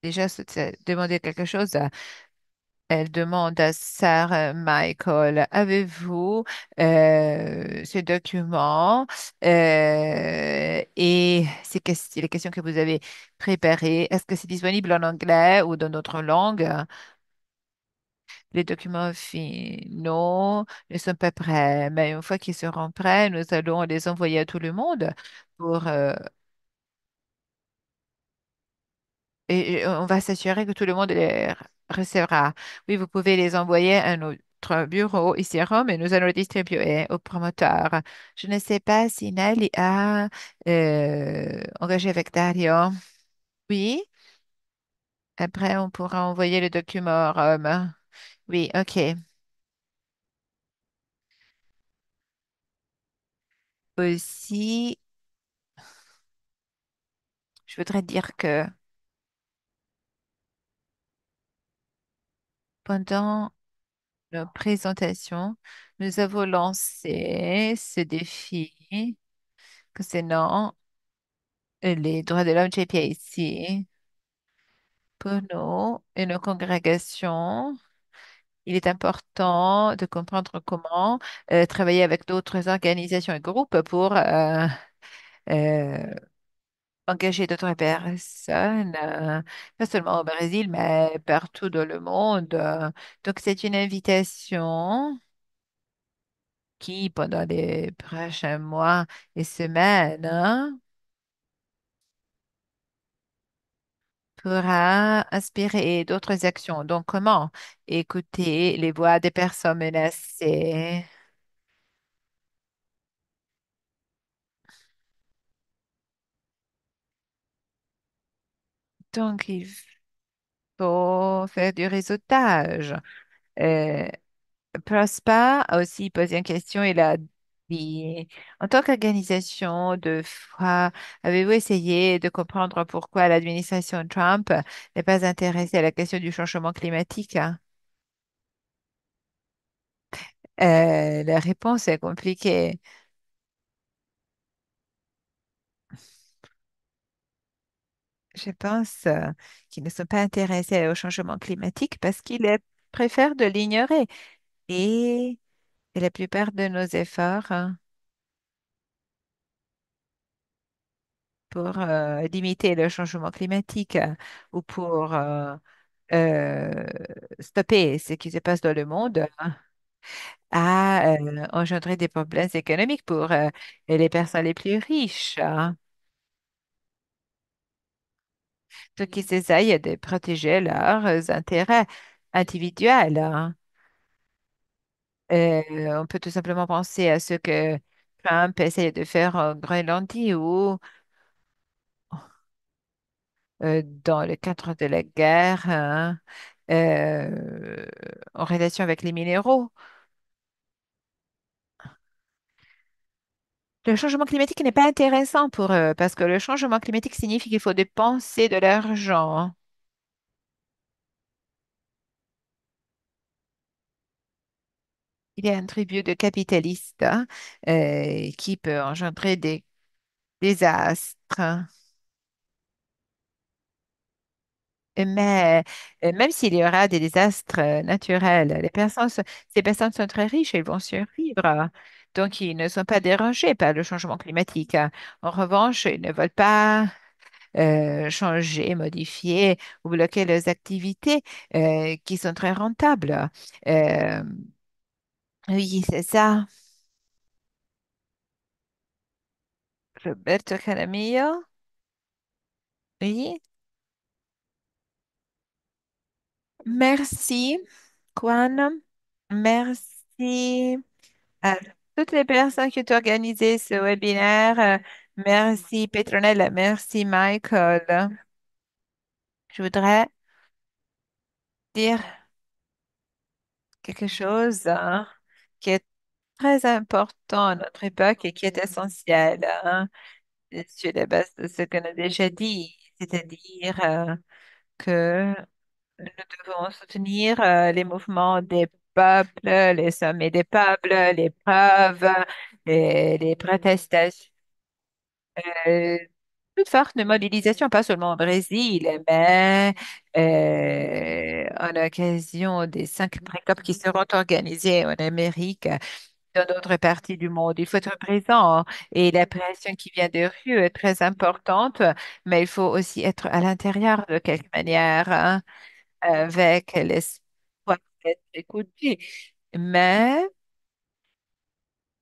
déjà demandé quelque chose. Elle demande à Sir Michael, avez-vous ce document et les questions que vous avez préparées, est-ce que c'est disponible en anglais ou dans d'autres langues? Les documents finaux ne sont pas prêts, mais une fois qu'ils seront prêts, nous allons les envoyer à tout le monde pour et on va s'assurer que tout le monde les recevra. Oui, vous pouvez les envoyer à notre bureau ici à Rome et nous allons les distribuer aux promoteurs. Je ne sais pas si Nelly a engagé avec Dario. Oui, après on pourra envoyer le document à Rome. Oui, ok. Aussi, je voudrais dire que pendant nos présentations, nous avons lancé ce défi concernant les droits de l'homme JPIC. Pour nous et nos congrégations, il est important de comprendre comment travailler avec d'autres organisations et groupes pour euh, engager d'autres personnes, pas seulement au Brésil, mais partout dans le monde. Donc, c'est une invitation qui, pendant les prochains mois et semaines, pourra inspirer d'autres actions. Donc, comment écouter les voix des personnes menacées? Donc, il faut faire du réseautage. Euh, Prosper a aussi posé une question. Il a dit, en tant qu'organisation de foi, avez-vous essayé de comprendre pourquoi l'administration Trump n'est pas intéressée à la question du changement climatique, hein? La réponse est compliquée. Je pense qu'ils ne sont pas intéressés au changement climatique parce préfèrent de l'ignorer. Et, et la plupart de nos efforts, hein, pour limiter le changement climatique ou pour euh, stopper ce qui se passe dans le monde a engendré des problèmes économiques pour les personnes les plus riches, hein. Donc, ils essayent de protéger leurs intérêts individuels, hein. On peut tout simplement penser à ce que Trump essaye de faire en Groenlandie ou dans le cadre de la guerre, hein, en relation avec les minéraux. Le changement climatique n'est pas intéressant pour eux parce que le changement climatique signifie qu'il faut dépenser de l'argent. Il y a un tribut de capitalistes, hein, qui peut engendrer des désastres. Mais même s'il y aura des désastres naturels, ces personnes sont très riches et ils vont survivre. Donc, ils ne sont pas dérangés par le changement climatique. En revanche, ils ne veulent pas changer, modifier ou bloquer leurs activités qui sont très rentables. Euh, oui, c'est ça. Roberto Caramillo. Oui. Merci, Juan. Merci à toutes les personnes qui ont organisé ce webinaire. Merci, Petronella. Merci, Michael. Je voudrais dire quelque chose, hein, qui est très important à notre époque et qui est essentiel, hein, sur la base de ce qu'on a déjà dit, c'est-à-dire que nous devons soutenir les mouvements des peuples, les sommets des peuples, les preuves, les protestations, euh, toute forme de mobilisation, pas seulement au Brésil, mais en occasion des 5 pré-COP qui seront organisés en Amérique, dans d'autres parties du monde. Il faut être présent, hein, et la pression qui vient des rues est très importante, mais il faut aussi être à l'intérieur de quelque manière, hein, avec l'espoir d'être écouté. Mais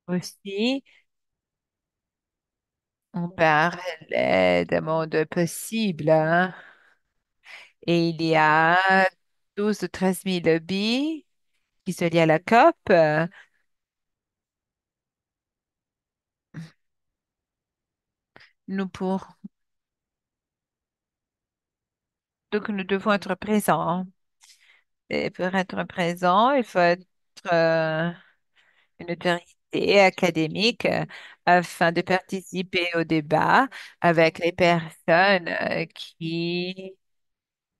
aussi, on parlait de monde possible, hein, et il y a 12 ou 13 000 lobbies qui se lient à la COP. Nous pour Donc, nous devons être présents. Et pour être présent, il faut être euh, une autorité académique afin de participer au débat avec les personnes qui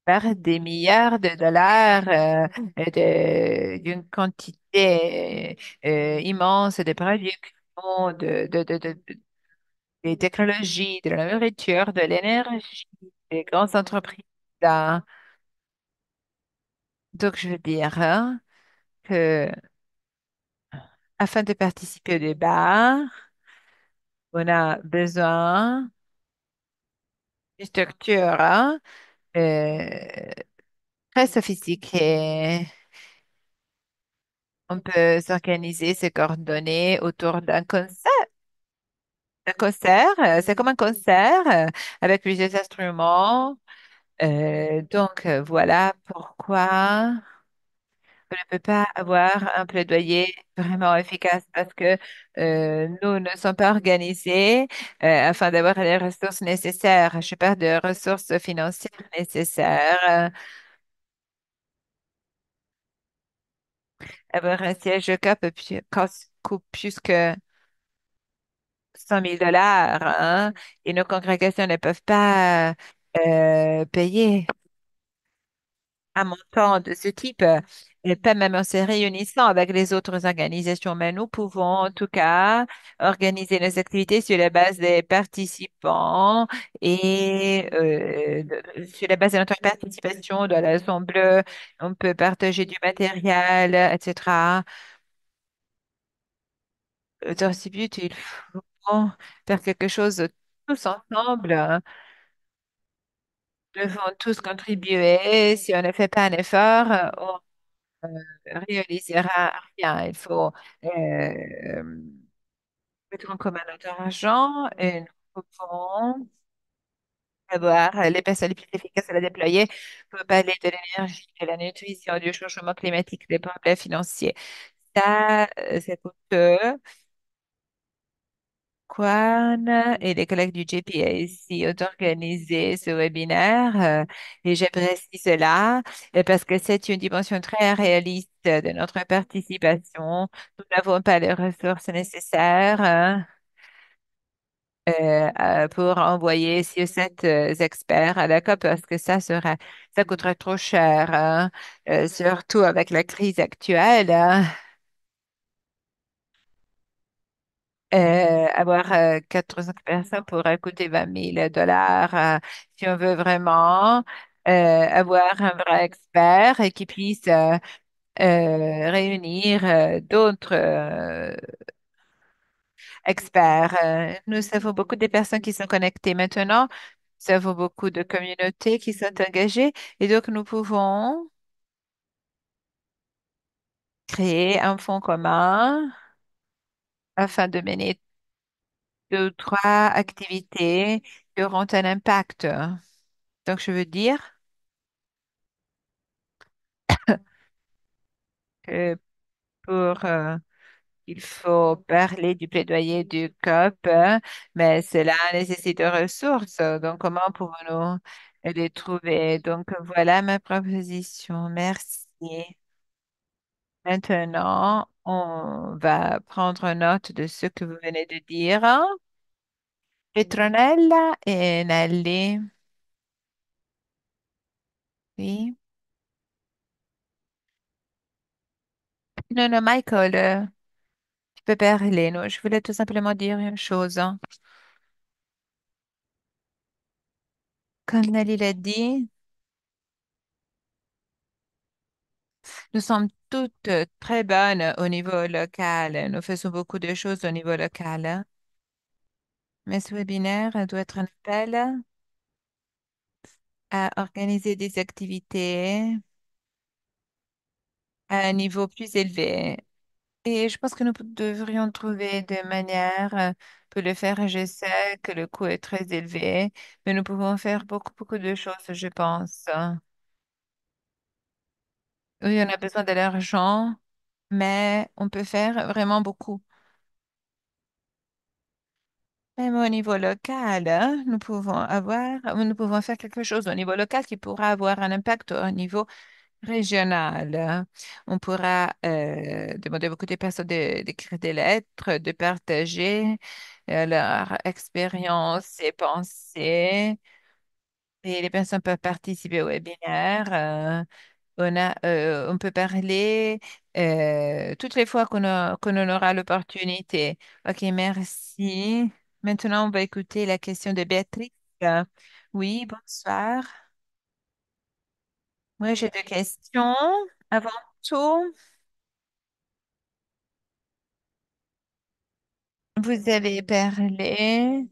perdent des milliards de dollars d'une quantité immense de production, des technologies, de la nourriture, de l'énergie, des grandes entreprises. Là. Donc, je veux dire que afin de participer au débat, on a besoin d'une structure euh, très sophistiquée. On peut s'organiser, se coordonner autour d'un concert. Un concert, c'est comme un concert avec plusieurs instruments. Voilà pourquoi on ne peut pas avoir un plaidoyer vraiment efficace parce que nous ne sommes pas organisés afin d'avoir les ressources nécessaires. Je parle de ressources financières nécessaires. Avoir un siège coûte plus que 100 000 dollars, hein, et nos congrégations ne peuvent pas payer un montant de ce type, et pas même en se réunissant avec les autres organisations, mais nous pouvons en tout cas organiser nos activités sur la base des participants et sur la base de notre participation dans l'Assemblée, on peut partager du matériel, etc. Dans ce but, il faut faire quelque chose tous ensemble. Nous devons tous contribuer. Si on ne fait pas un effort, on réalisera rien. Il faut mettre en commun notre argent et nous pouvons avoir les personnes les plus efficaces à la déployer pour parler de l'énergie, de la nutrition, du changement climatique, des problèmes financiers. Ça, c'est coûteux. Kwan et les collègues du JPAC ont organisé ce webinaire et j'apprécie cela parce que c'est une dimension très réaliste de notre participation. Nous n'avons pas les ressources nécessaires pour envoyer 6 ou 7 experts à la COP parce que ça coûterait trop cher, hein, surtout avec la crise actuelle, hein. Avoir 400 personnes pourrait coûter 20 000 dollars si on veut vraiment avoir un vrai expert et qui puisse réunir d'autres experts. Nous savons beaucoup de personnes qui sont connectées maintenant. Nous avons beaucoup de communautés qui sont engagées et donc nous pouvons créer un fonds commun afin de mener 2 ou 3 activités qui auront un impact. Donc, je veux dire que pour, il faut parler du plaidoyer du COP, hein, mais cela nécessite des ressources. Donc, comment pouvons-nous les trouver? Donc, voilà ma proposition. Merci. Maintenant, on va prendre note de ce que vous venez de dire. Petronella et Nelly. Oui. Non, non, Michael, tu peux parler. Non, je voulais tout simplement dire une chose, hein. Comme Nelly l'a dit, nous sommes toutes très bonnes au niveau local. Nous faisons beaucoup de choses au niveau local. Mais ce webinaire doit être un appel à organiser des activités à un niveau plus élevé. Et je pense que nous devrions trouver des manières pour le faire. Je sais que le coût est très élevé, mais nous pouvons faire beaucoup, beaucoup de choses, je pense. Oui, on a besoin de l'argent, mais on peut faire vraiment beaucoup. Même au niveau local, hein, nous pouvons faire quelque chose au niveau local qui pourra avoir un impact au niveau régional, hein. On pourra demander à beaucoup de personnes d'écrire des lettres, de partager leur expérience et pensées. Et les personnes peuvent participer au webinaire. On peut parler toutes les fois qu'on en aura l'opportunité. Ok, merci. Maintenant, on va écouter la question de Béatrice. Oui, bonsoir. Moi, j'ai deux questions. Avant tout, vous avez parlé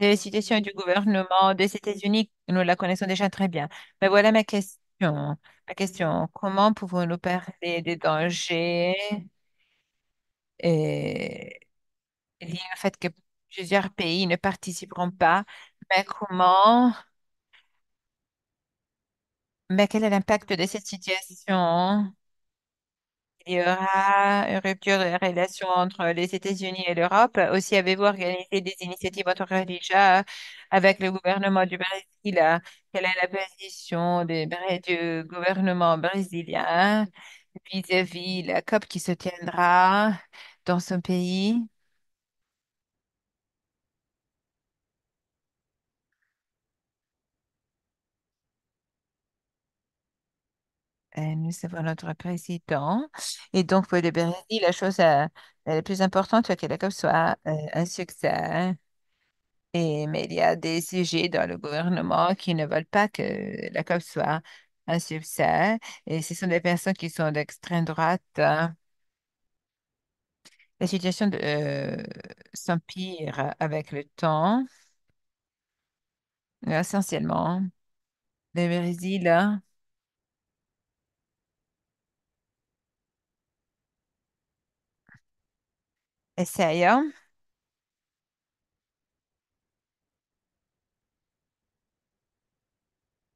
de la situation du gouvernement des États-Unis. Nous la connaissons déjà très bien. Mais voilà ma question. Ma question, comment pouvons-nous parler des dangers lié au fait que plusieurs pays ne participeront pas, mais mais quel est l'impact de cette situation? Il y aura une rupture de la relation entre les États-Unis et l'Europe. Aussi, avez-vous organisé des initiatives entre-religieuses avec le gouvernement du Brésil? Quelle est la position du gouvernement brésilien vis-à-vis la COP qui se tiendra dans son pays? Nous avons notre président. Et donc, pour le Brésil, la chose la plus importante, c'est que la COP soit un succès. Mais il y a des sujets dans le gouvernement qui ne veulent pas que la COP soit un succès. Et ce sont des personnes qui sont d'extrême droite, hein. La situation s'empire avec le temps, essentiellement. Le Brésil, hein, essaye, hein.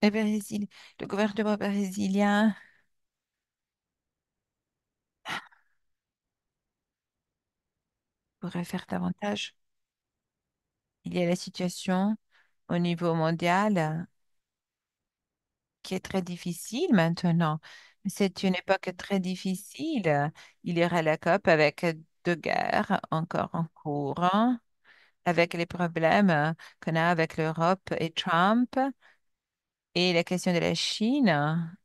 Le Brésil, le gouvernement brésilien pourrait faire davantage. Il y a la situation au niveau mondial qui est très difficile maintenant. C'est une époque très difficile. Il y aura la COP avec deux guerres encore en cours, hein, avec les problèmes qu'on a avec l'Europe et Trump et la question de la Chine.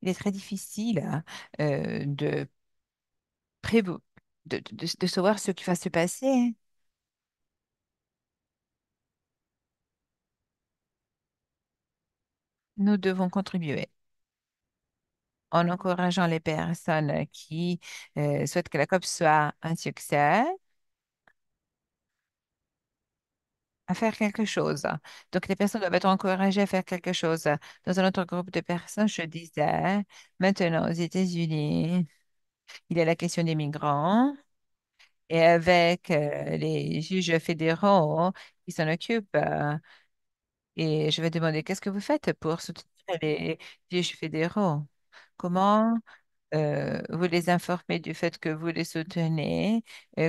Il est très difficile de prévoir, de savoir ce qui va se passer. Nous devons contribuer en encourageant les personnes qui souhaitent que la COP soit un succès à faire quelque chose. Donc, les personnes doivent être encouragées à faire quelque chose. Dans un autre groupe de personnes, je disais, maintenant aux États-Unis, il y a la question des migrants et avec les juges fédéraux qui s'en occupent, et je vais demander, qu'est-ce que vous faites pour soutenir les juges fédéraux? Comment vous les informez du fait que vous les soutenez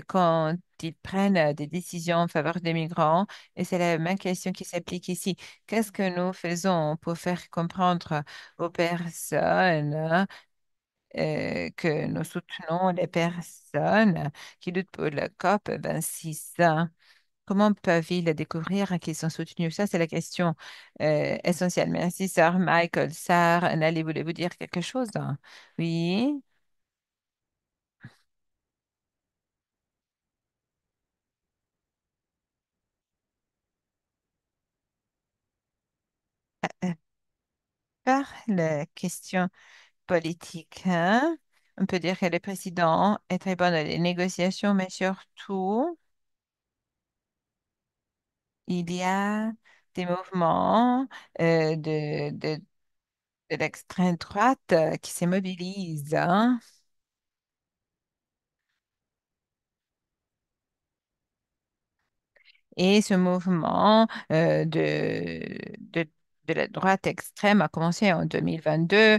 quand ils prennent des décisions en faveur des migrants. Et c'est la même question qui s'applique ici. Qu'est-ce que nous faisons pour faire comprendre aux personnes que nous soutenons les personnes qui luttent pour le COP 26? Comment peuvent-ils découvrir qu'ils sont soutenus? Ça, c'est la question essentielle. Merci, Sir Michael. Sir, Anneli, voulez-vous dire quelque chose? Oui. Euh, Par la question politique, hein, on peut dire que le président est très bon dans les négociations, mais surtout, il y a des mouvements de l'extrême droite qui se mobilisent, hein. Et ce mouvement de la droite extrême a commencé en 2022,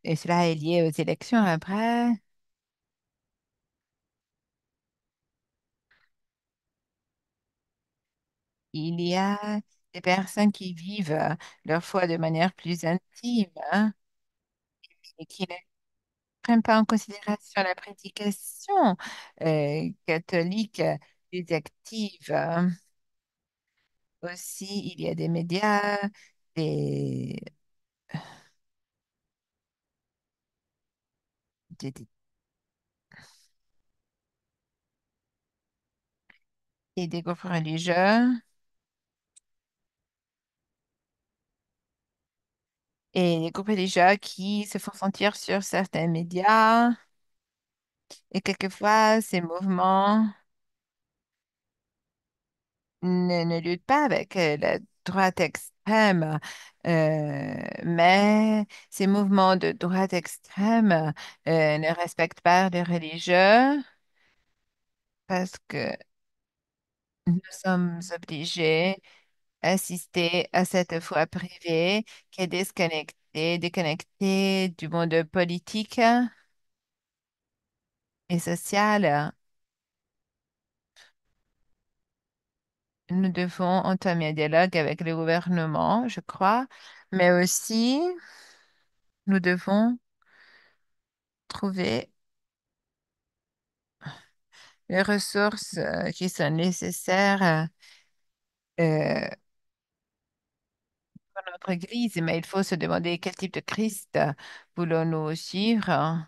et cela est lié aux élections après. Il y a des personnes qui vivent leur foi de manière plus intime, hein, et qui ne prennent pas en considération la prédication catholique plus active, hein. Aussi, il y a des médias, des, des- et des groupes religieux et des groupes religieux qui se font sentir sur certains médias et quelquefois ces mouvements ne luttent pas avec la droite extrême, mais ces mouvements de droite extrême ne respectent pas les religieux parce que nous sommes obligés d'assister à cette foi privée qui est déconnectée du monde politique et social. Nous devons entamer un dialogue avec le gouvernement, je crois, mais aussi nous devons trouver les ressources qui sont nécessaires euh, pour notre Église, mais il faut se demander quel type de Christ voulons-nous suivre.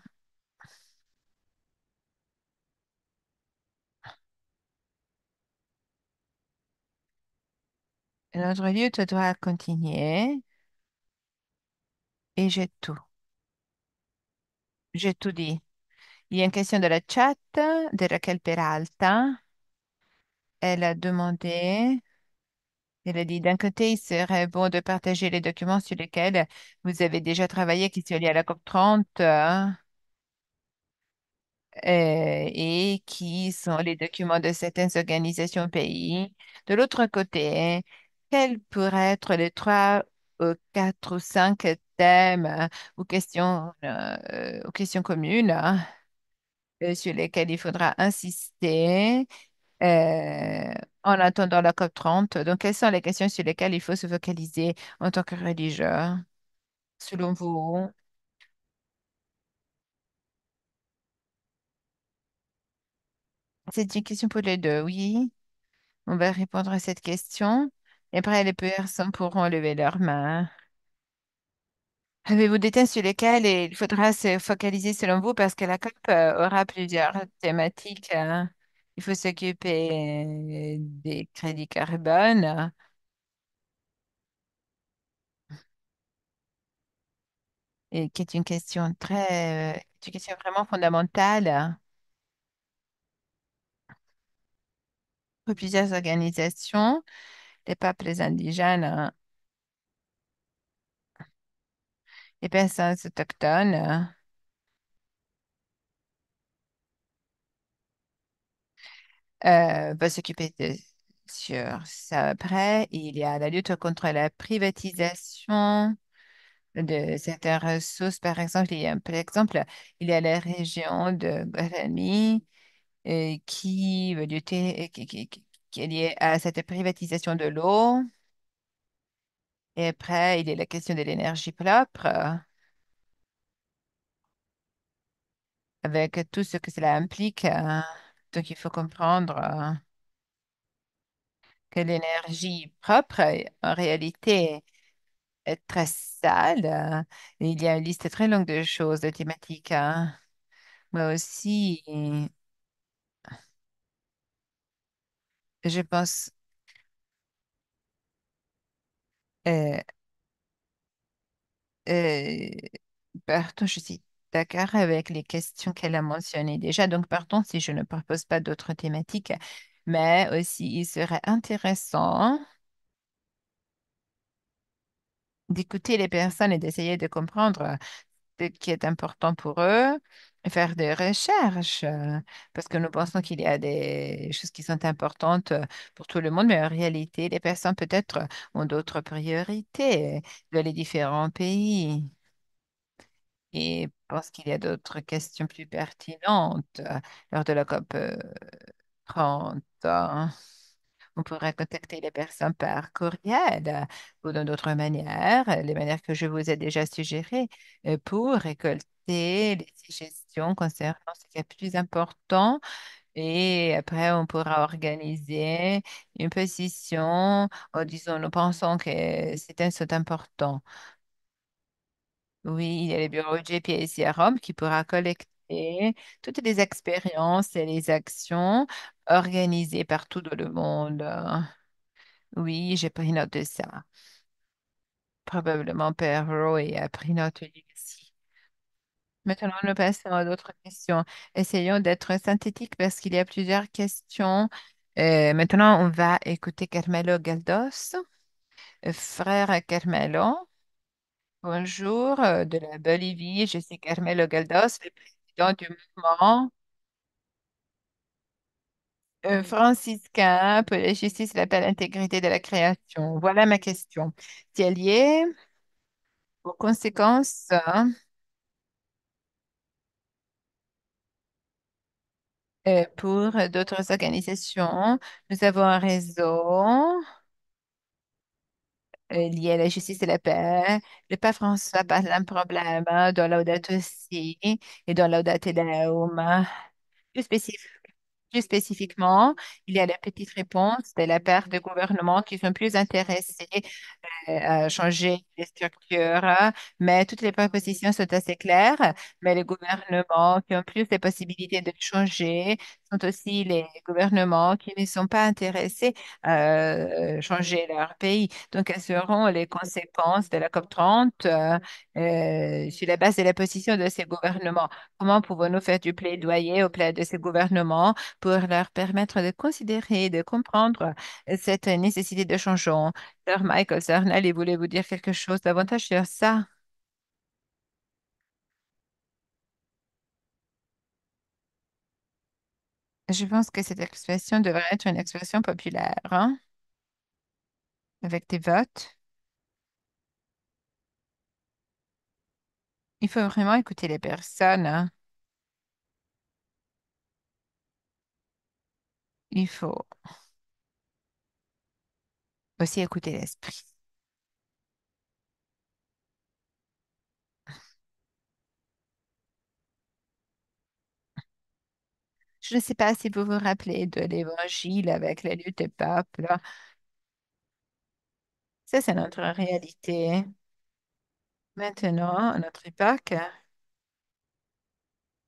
Notre lutte doit continuer et j'ai tout dit. Il y a une question de la chat de Raquel Peralta. Elle a demandé, elle a dit, d'un côté, il serait bon de partager les documents sur lesquels vous avez déjà travaillé, qui sont liés à la COP30. Et qui sont les documents de certaines organisations pays. De l'autre côté, quels pourraient être les trois, quatre ou cinq thèmes ou questions communes sur lesquels il faudra insister en attendant la COP30? Donc, quelles sont les questions sur lesquelles il faut se focaliser en tant que religieux, selon vous? C'est une question pour les deux, oui. On va répondre à cette question. Et après, les personnes pourront lever leurs mains. Avez-vous des thèmes sur lesquels il faudra se focaliser selon vous parce que la COP aura plusieurs thématiques, hein. Il faut s'occuper des crédits carbone, et qui est une question une question vraiment fondamentale, hein, pour plusieurs organisations, les peuples indigènes, hein, les personnes autochtones. Va s'occuper de sur ça après. Il y a la lutte contre la privatisation de certaines ressources. Par exemple, il y a la région de Guarani qui veut lutter, qui est liée à cette privatisation de l'eau. Et après, il y a la question de l'énergie propre, avec tout ce que cela implique. Donc, il faut comprendre que l'énergie propre, en réalité, est très sale. Il y a une liste très longue de choses, de thématiques, hein. Moi aussi, je pense, euh, euh, partons, je suis d'accord avec les questions qu'elle a mentionnées déjà. Donc, partons si je ne propose pas d'autres thématiques. Mais aussi, il serait intéressant d'écouter les personnes et d'essayer de comprendre ce qui est important pour eux, faire des recherches, parce que nous pensons qu'il y a des choses qui sont importantes pour tout le monde, mais en réalité, les personnes peut-être ont d'autres priorités dans les différents pays et pensent qu'il y a d'autres questions plus pertinentes lors de la COP 30, hein. On pourrait contacter les personnes par courriel ou dans d'autres manières, les manières que je vous ai déjà suggérées, pour récolter les suggestions concernant ce qui est plus important. Et après, on pourra organiser une position en disant, nous pensons que c'est un saut important. Oui, il y a les bureaux de GPS ici à Rome qui pourra collecter toutes les expériences et les actions organisées partout dans le monde. Oui, j'ai pris note de ça. Probablement Père Roy a pris note lui aussi. Maintenant, nous passons à d'autres questions. Essayons d'être synthétiques parce qu'il y a plusieurs questions. Maintenant, on va écouter Carmelo Galdos. Frère Carmelo, bonjour de la Bolivie. Je suis Carmelo Galdos, le président du mouvement franciscain pour la justice et la paix, l'intégrité de la création. Voilà ma question. Si elle y est, aux conséquences, pour d'autres organisations, nous avons un réseau lié à la justice et la paix. Le pape François parle d'un problème dans Laudato Si et dans Laudate Deum. Plus spécifiquement, plus spécifiquement, il y a la petite réponse de la part des gouvernements qui sont plus intéressés changer les structures, mais toutes les propositions sont assez claires, mais les gouvernements qui ont plus de possibilités de changer sont aussi les gouvernements qui ne sont pas intéressés à changer leur pays. Donc, quelles seront les conséquences de la COP30 sur la base de la position de ces gouvernements? Comment pouvons-nous faire du plaidoyer auprès de ces gouvernements pour leur permettre de considérer, de comprendre cette nécessité de changement? Sir Michael Cernel, il voulait vous dire quelque chose davantage sur ça. Je pense que cette expression devrait être une expression populaire, hein, avec des votes. Il faut vraiment écouter les personnes, hein. Il faut aussi écouter l'esprit. Je ne sais pas si vous vous rappelez de l'Évangile avec la lutte des peuples. Ça, c'est notre réalité. Maintenant, à notre époque,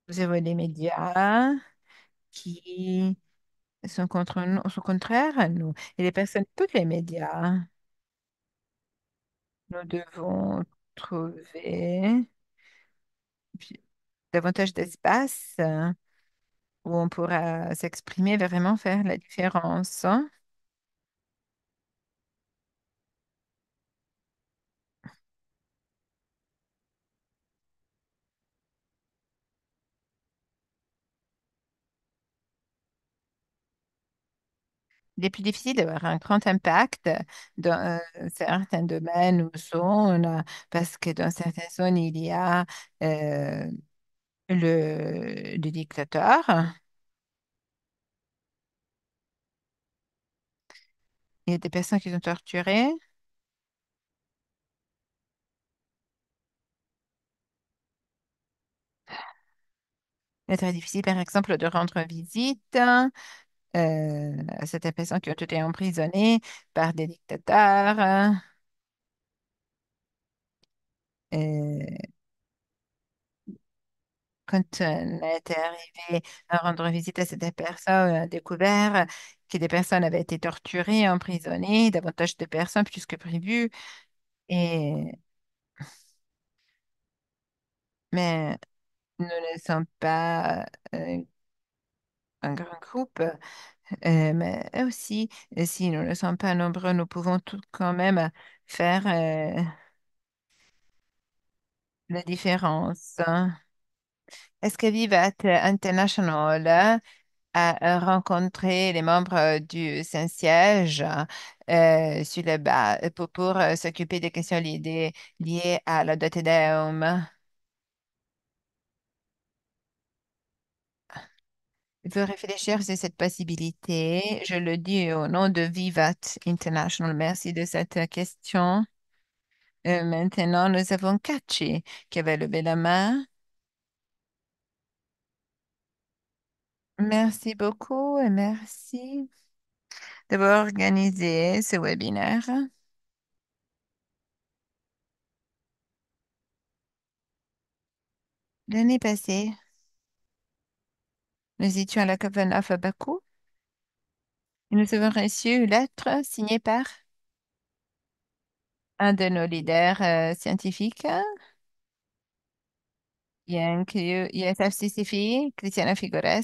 vous avez les médias qui sont contre nous, sont contraires à nous. Et les personnes, tous les médias. Nous devons trouver puis- davantage d'espace où on pourra s'exprimer, vraiment faire la différence, hein. Il est plus difficile d'avoir un grand impact dans certains domaines ou zones parce que dans certaines zones, il y a euh, le dictateur. Il y a des personnes qui sont torturées. Il est très difficile, par exemple, de rendre visite à certaines personnes qui ont été emprisonnées par des dictateurs. Euh, Quand on est arrivé à rendre visite à cette personne, on a découvert que des personnes avaient été torturées, emprisonnées, davantage de personnes plus que prévu. Et, mais nous ne sommes pas euh, un grand groupe, mais eux aussi, si nous ne sommes pas nombreux, nous pouvons tout quand même faire la différence. Est-ce que Vivat International a rencontré les membres du Saint-Siège sur le bas pour s'occuper des questions liées à la Notre Dame? Il faut réfléchir sur cette possibilité. Je le dis au nom de Vivat International. Merci de cette question. Maintenant, nous avons Catchy qui avait levé la main. Merci beaucoup et merci d'avoir organisé ce webinaire. L'année passée, nous étions à la COP29 à Bakou et nous avons reçu une lettre signée par un de nos leaders scientifiques, qui inclut ISFCCFI, Cristiana Figueres,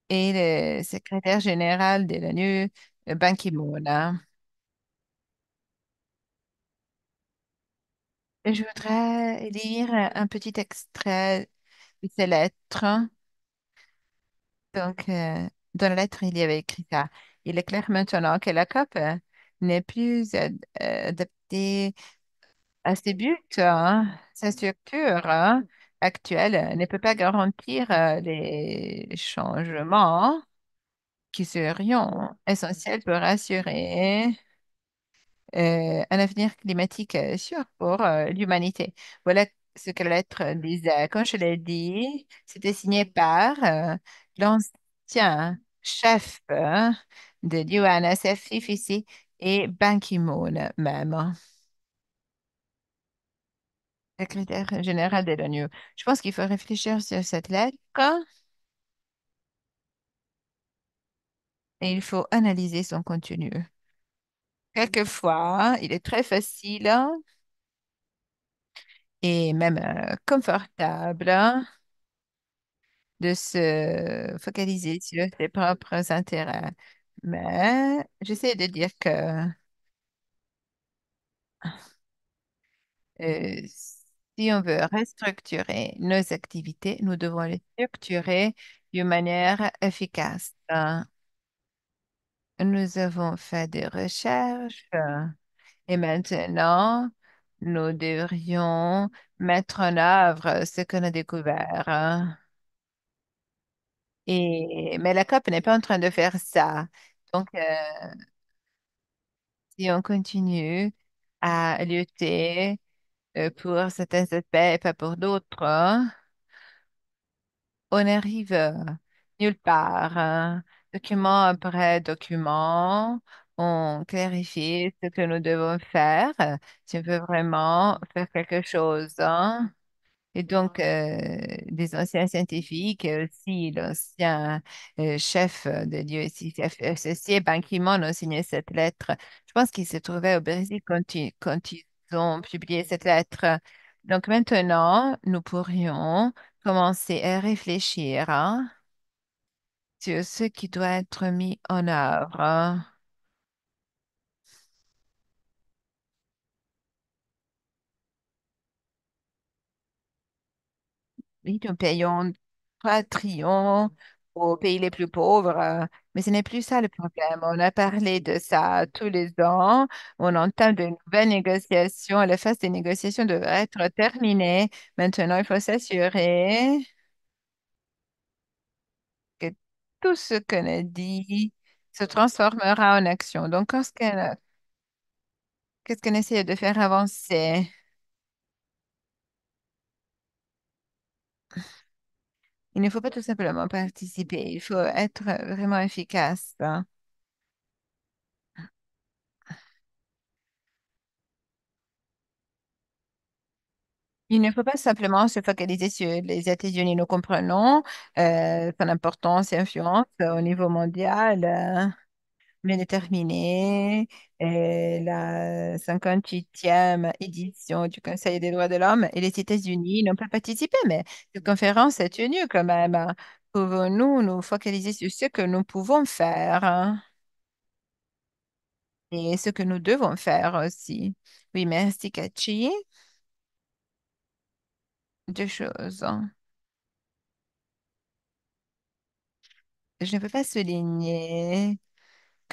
et le secrétaire général de l'ONU, Ban Ki-moon. Et je voudrais lire un petit extrait de ces lettres. Donc, dans la lettre, il y avait écrit ça. Il est clair maintenant que la COP n'est plus adaptée à ses buts, hein. Sa structure actuelle ne peut pas garantir les changements qui serions essentiels pour assurer un avenir climatique sûr pour l'humanité. Voilà ce que la lettre disait. Comme je l'ai dit, c'était signé par l'ancien chef de l'UNSFCCC et Ban Ki-moon même, secrétaire général de l'ONU. Je pense qu'il faut réfléchir sur cette lettre et il faut analyser son contenu. Quelquefois, il est très facile et même confortable de se focaliser sur ses propres intérêts. Mais j'essaie de dire que si on veut restructurer nos activités, nous devons les structurer d'une manière efficace. Nous avons fait des recherches et maintenant, nous devrions mettre en œuvre ce qu'on a découvert, hein. Mais la COP n'est pas en train de faire ça. Donc, si on continue à lutter pour certains aspects et pas pour d'autres, hein, on arrive nulle part, hein. Document après document, on clarifie ce que nous devons faire si on veut vraiment faire quelque chose, hein. Et donc, des anciens scientifiques et aussi l'ancien chef de l'USCCF, Ban Ki-moon, ont signé cette lettre. Je pense qu'ils se trouvaient au Brésil quand ils ont publié cette lettre. Donc maintenant, nous pourrions commencer à réfléchir hein, sur ce qui doit être mis en œuvre, hein. Oui, nous payons 3 trillions aux pays les plus pauvres, mais ce n'est plus ça le problème. On a parlé de ça tous les ans. On entame de nouvelles négociations. La phase des négociations devrait être terminée. Maintenant, il faut s'assurer que tout ce qu'on a dit se transformera en action. Donc, qu'est-ce qu'on essaie de faire avancer? Il ne faut pas tout simplement participer. Il faut être vraiment efficace, hein. Il ne faut pas simplement se focaliser sur les États-Unis. Nous comprenons son importance et influence au niveau mondial, bien déterminé. Et la 58e édition du Conseil des droits de l'homme et les États-Unis n'ont pas participé, mais cette conférence est tenue quand même, hein. Pouvons-nous nous focaliser sur ce que nous pouvons faire, hein, et ce que nous devons faire aussi? Oui, merci, Cathy. Deux choses, hein. Je ne peux pas souligner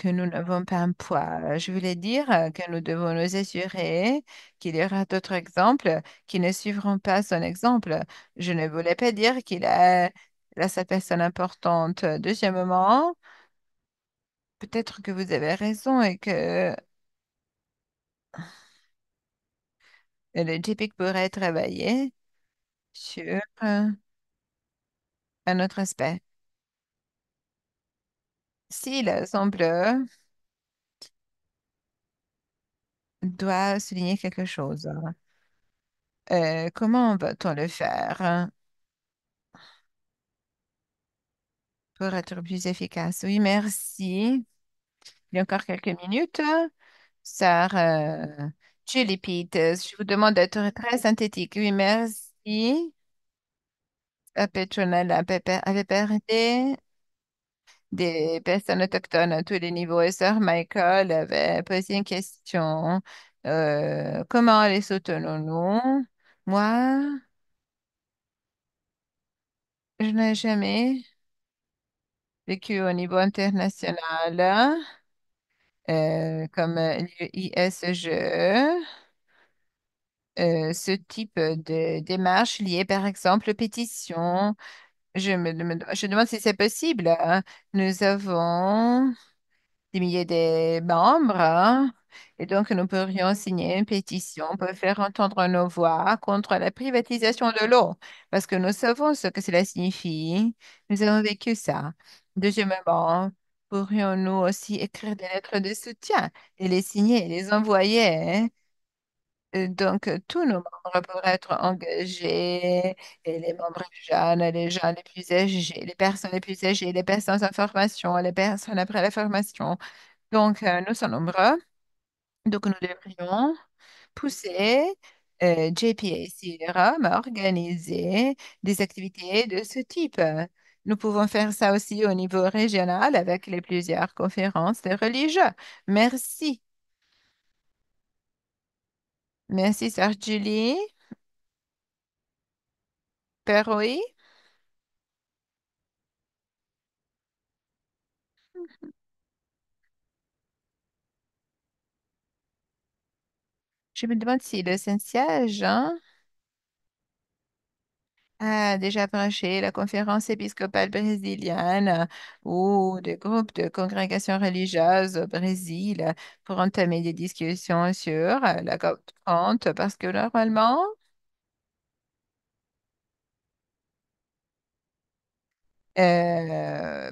que nous n'avons pas un poids. Je voulais dire que nous devons nous assurer qu'il y aura d'autres exemples qui ne suivront pas son exemple. Je ne voulais pas dire qu'il a là sa personne importante. Deuxièmement, peut-être que vous avez raison et que le GPIC pourrait travailler sur un autre aspect. Si l'ensemble doit souligner quelque chose, comment va-t-on le faire pour être plus efficace? Oui, merci. Il y a encore quelques minutes. Sir Julie Peters, je vous demande d'être très synthétique. Oui, merci. Petronella avait parlé des personnes autochtones à tous les niveaux et Sir Michael avait posé une question. Comment les soutenons-nous? Moi, je n'ai jamais vécu au niveau international comme l'ISG. Ce type de démarche liée, par exemple, aux pétitions. Je demande si c'est possible, hein. Nous avons des milliers de membres, hein, et donc nous pourrions signer une pétition pour faire entendre nos voix contre la privatisation de l'eau, parce que nous savons ce que cela signifie. Nous avons vécu ça. Deuxièmement, pourrions-nous aussi écrire des lettres de soutien et les signer et les envoyer, hein? Donc, tous nos membres pourraient être engagés, et les membres jeunes, les gens les plus âgés, les personnes les plus âgées, les personnes en formation, les personnes après la formation. Donc, nous sommes nombreux. Donc, nous devrions pousser JPAC et Rome à organiser des activités de ce type. Nous pouvons faire ça aussi au niveau régional avec les plusieurs conférences de religieux. Merci. Merci, Sœur Julie. Père, oui. Je me demande si le Saint-Siège a déjà approché la conférence épiscopale brésilienne ou des groupes de congrégations religieuses au Brésil pour entamer des discussions sur la COP30 parce que normalement,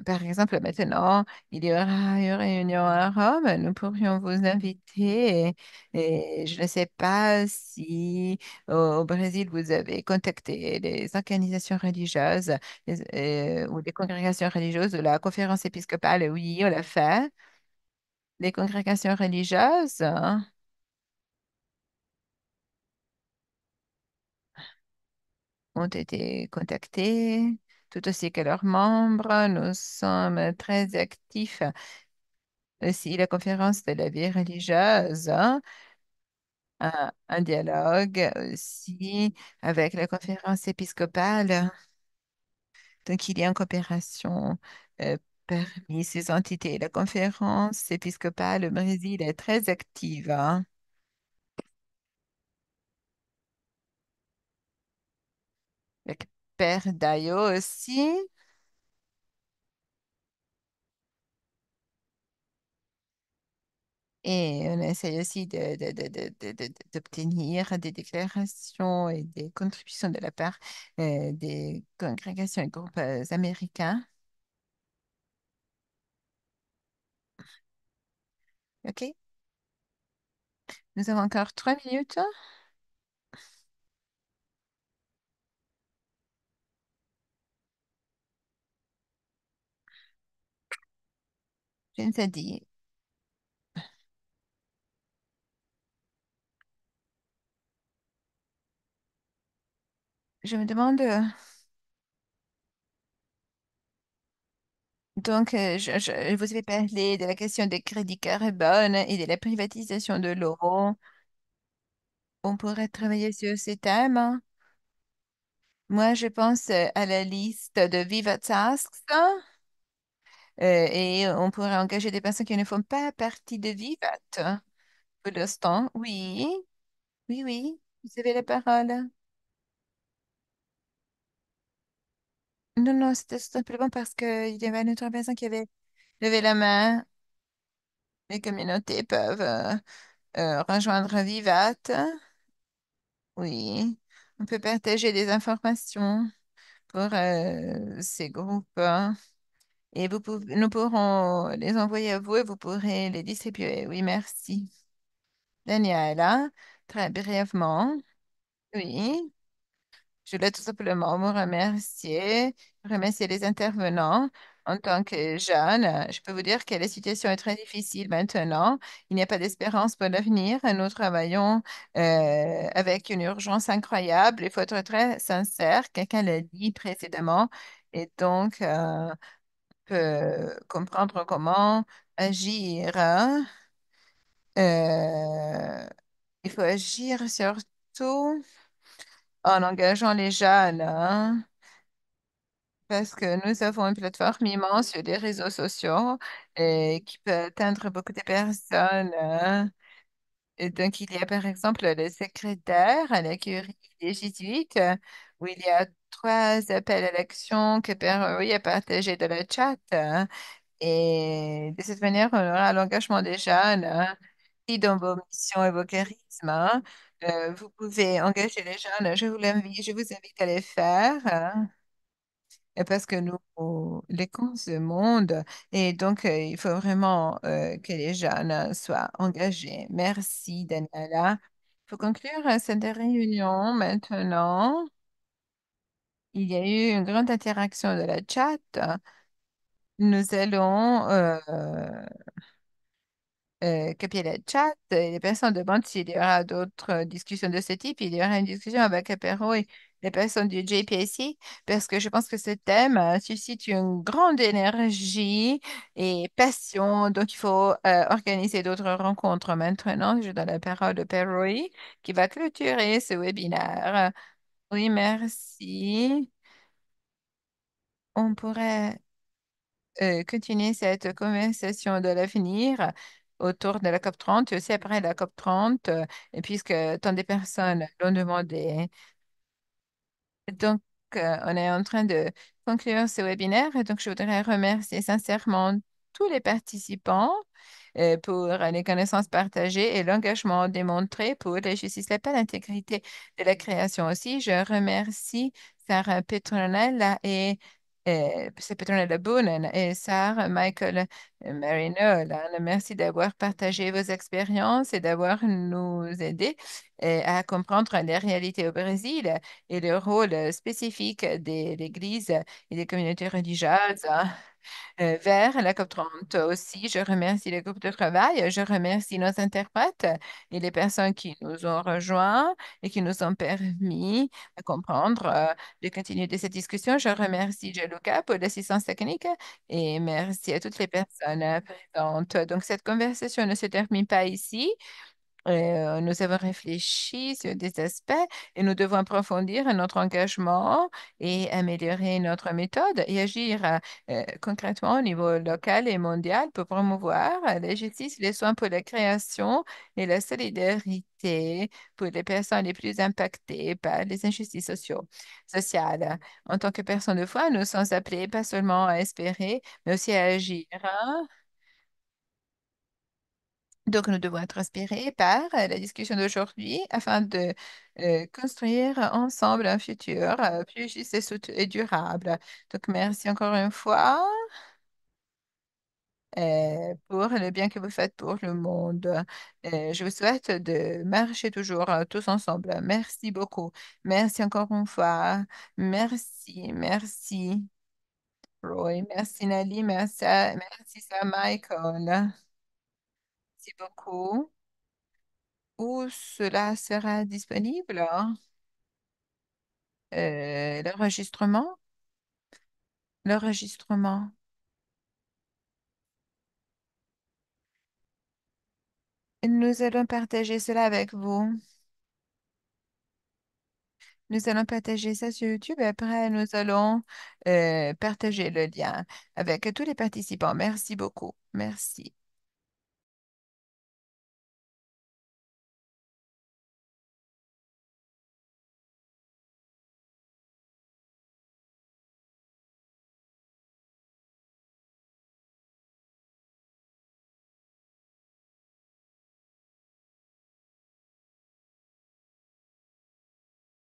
par exemple, maintenant, il y aura une réunion à Rome. Nous pourrions vous inviter. Et je ne sais pas si au Brésil, vous avez contacté les organisations religieuses ou des congrégations religieuses de la conférence épiscopale. Oui, on l'a fait. Les congrégations religieuses, hein, ont été contactées, tout aussi que leurs membres. Nous sommes très actifs. Aussi, la conférence de la vie religieuse, hein, un dialogue aussi avec la conférence épiscopale. Donc, il y a une coopération euh, parmi ces entités. La conférence épiscopale au Brésil est très active, hein, avec Père Dayo aussi. Et on essaye aussi d'obtenir des déclarations et des contributions de la part des congrégations et groupes américains. OK? Nous avons encore 3 minutes. Je ne sais dire. Je me demande, donc, vous avez parlé de la question des crédits carbone et de la privatisation de l'eau. On pourrait travailler sur ces thèmes. Moi, je pense à la liste de Viva Tasks et on pourrait engager des personnes qui ne font pas partie de Vivat pour l'instant. Oui, oui, oui, vous avez la parole. Non, non, c'était simplement parce qu'il y avait une autre personne qui avait levé la main. Les communautés peuvent rejoindre Vivat. Oui, on peut partager des informations pour ces groupes, hein. Et nous pourrons les envoyer à vous et vous pourrez les distribuer. Oui, merci. Daniela, très brièvement. Oui. Je voulais tout simplement vous remercier les intervenants. En tant que jeune, je peux vous dire que la situation est très difficile maintenant. Il n'y a pas d'espérance pour l'avenir. Nous travaillons avec une urgence incroyable. Il faut être très sincère. Quelqu'un l'a dit précédemment. Et donc, on peut comprendre comment agir, hein. Euh, il faut agir surtout en engageant les jeunes, hein. Parce que nous avons une plateforme immense sur les réseaux sociaux et qui peut atteindre beaucoup de personnes, hein. Et donc, il y a par exemple le secrétaire à la curie des Jésuites, où il y a trois appels à l'action que Père a partagé dans le chat, hein. Et de cette manière, on aura l'engagement des jeunes, hein. Et dans vos missions et vos charismes, hein, vous pouvez engager les jeunes. Je vous invite à les faire, hein. Et parce que les cons se mondent et donc il faut vraiment que les jeunes soient engagés. Merci, Daniela. Il faut conclure cette réunion maintenant. Il y a eu une grande interaction de la chat. Nous allons copier le chat et les personnes demandent s'il y aura d'autres discussions de ce type. Il y aura une discussion avec Apéro et les personnes du JPC parce que je pense que ce thème suscite une grande énergie et passion. Donc, il faut organiser d'autres rencontres. Maintenant, je donne la parole à Perroy qui va clôturer ce webinaire. Oui, merci. On pourrait continuer cette conversation de l'avenir autour de la COP30 et aussi après la COP30, et puisque tant de personnes l'ont demandé. Donc, on est en train de conclure ce webinaire et donc je voudrais remercier sincèrement tous les participants pour les connaissances partagées et l'engagement démontré pour la justice, la paix, l'intégrité de la création aussi. Je remercie Sarah Petronella et c'est Petronella Boonen et Sarah Michael Marino. Là. Merci d'avoir partagé vos expériences et d'avoir nous aidé à comprendre les réalités au Brésil et le rôle spécifique de l'Église et des communautés religieuses, hein, vers la COP30 aussi. Je remercie le groupe de travail, je remercie nos interprètes et les personnes qui nous ont rejoints et qui nous ont permis de comprendre le contenu de cette discussion. Je remercie Gianluca pour l'assistance technique et merci à toutes les personnes présentes. Donc, cette conversation ne se termine pas ici. Nous avons réfléchi sur des aspects et nous devons approfondir notre engagement et améliorer notre méthode et agir concrètement au niveau local et mondial pour promouvoir la justice, les soins pour la création et la solidarité pour les personnes les plus impactées par les injustices sociales. En tant que personne de foi, nous sommes appelés pas seulement à espérer, mais aussi à agir, hein. Donc, nous devons être inspirés par la discussion d'aujourd'hui afin de construire ensemble un futur plus juste et durable. Donc, merci encore une fois pour le bien que vous faites pour le monde. Je vous souhaite de marcher toujours tous ensemble. Merci beaucoup. Merci encore une fois. Merci, merci, Roy. Merci, Nali. Merci, Sir Michael. Merci beaucoup. Où cela sera disponible, hein? L'enregistrement? L'enregistrement. Nous allons partager cela avec vous. Nous allons partager ça sur YouTube et après, nous allons partager le lien avec tous les participants. Merci beaucoup. Merci.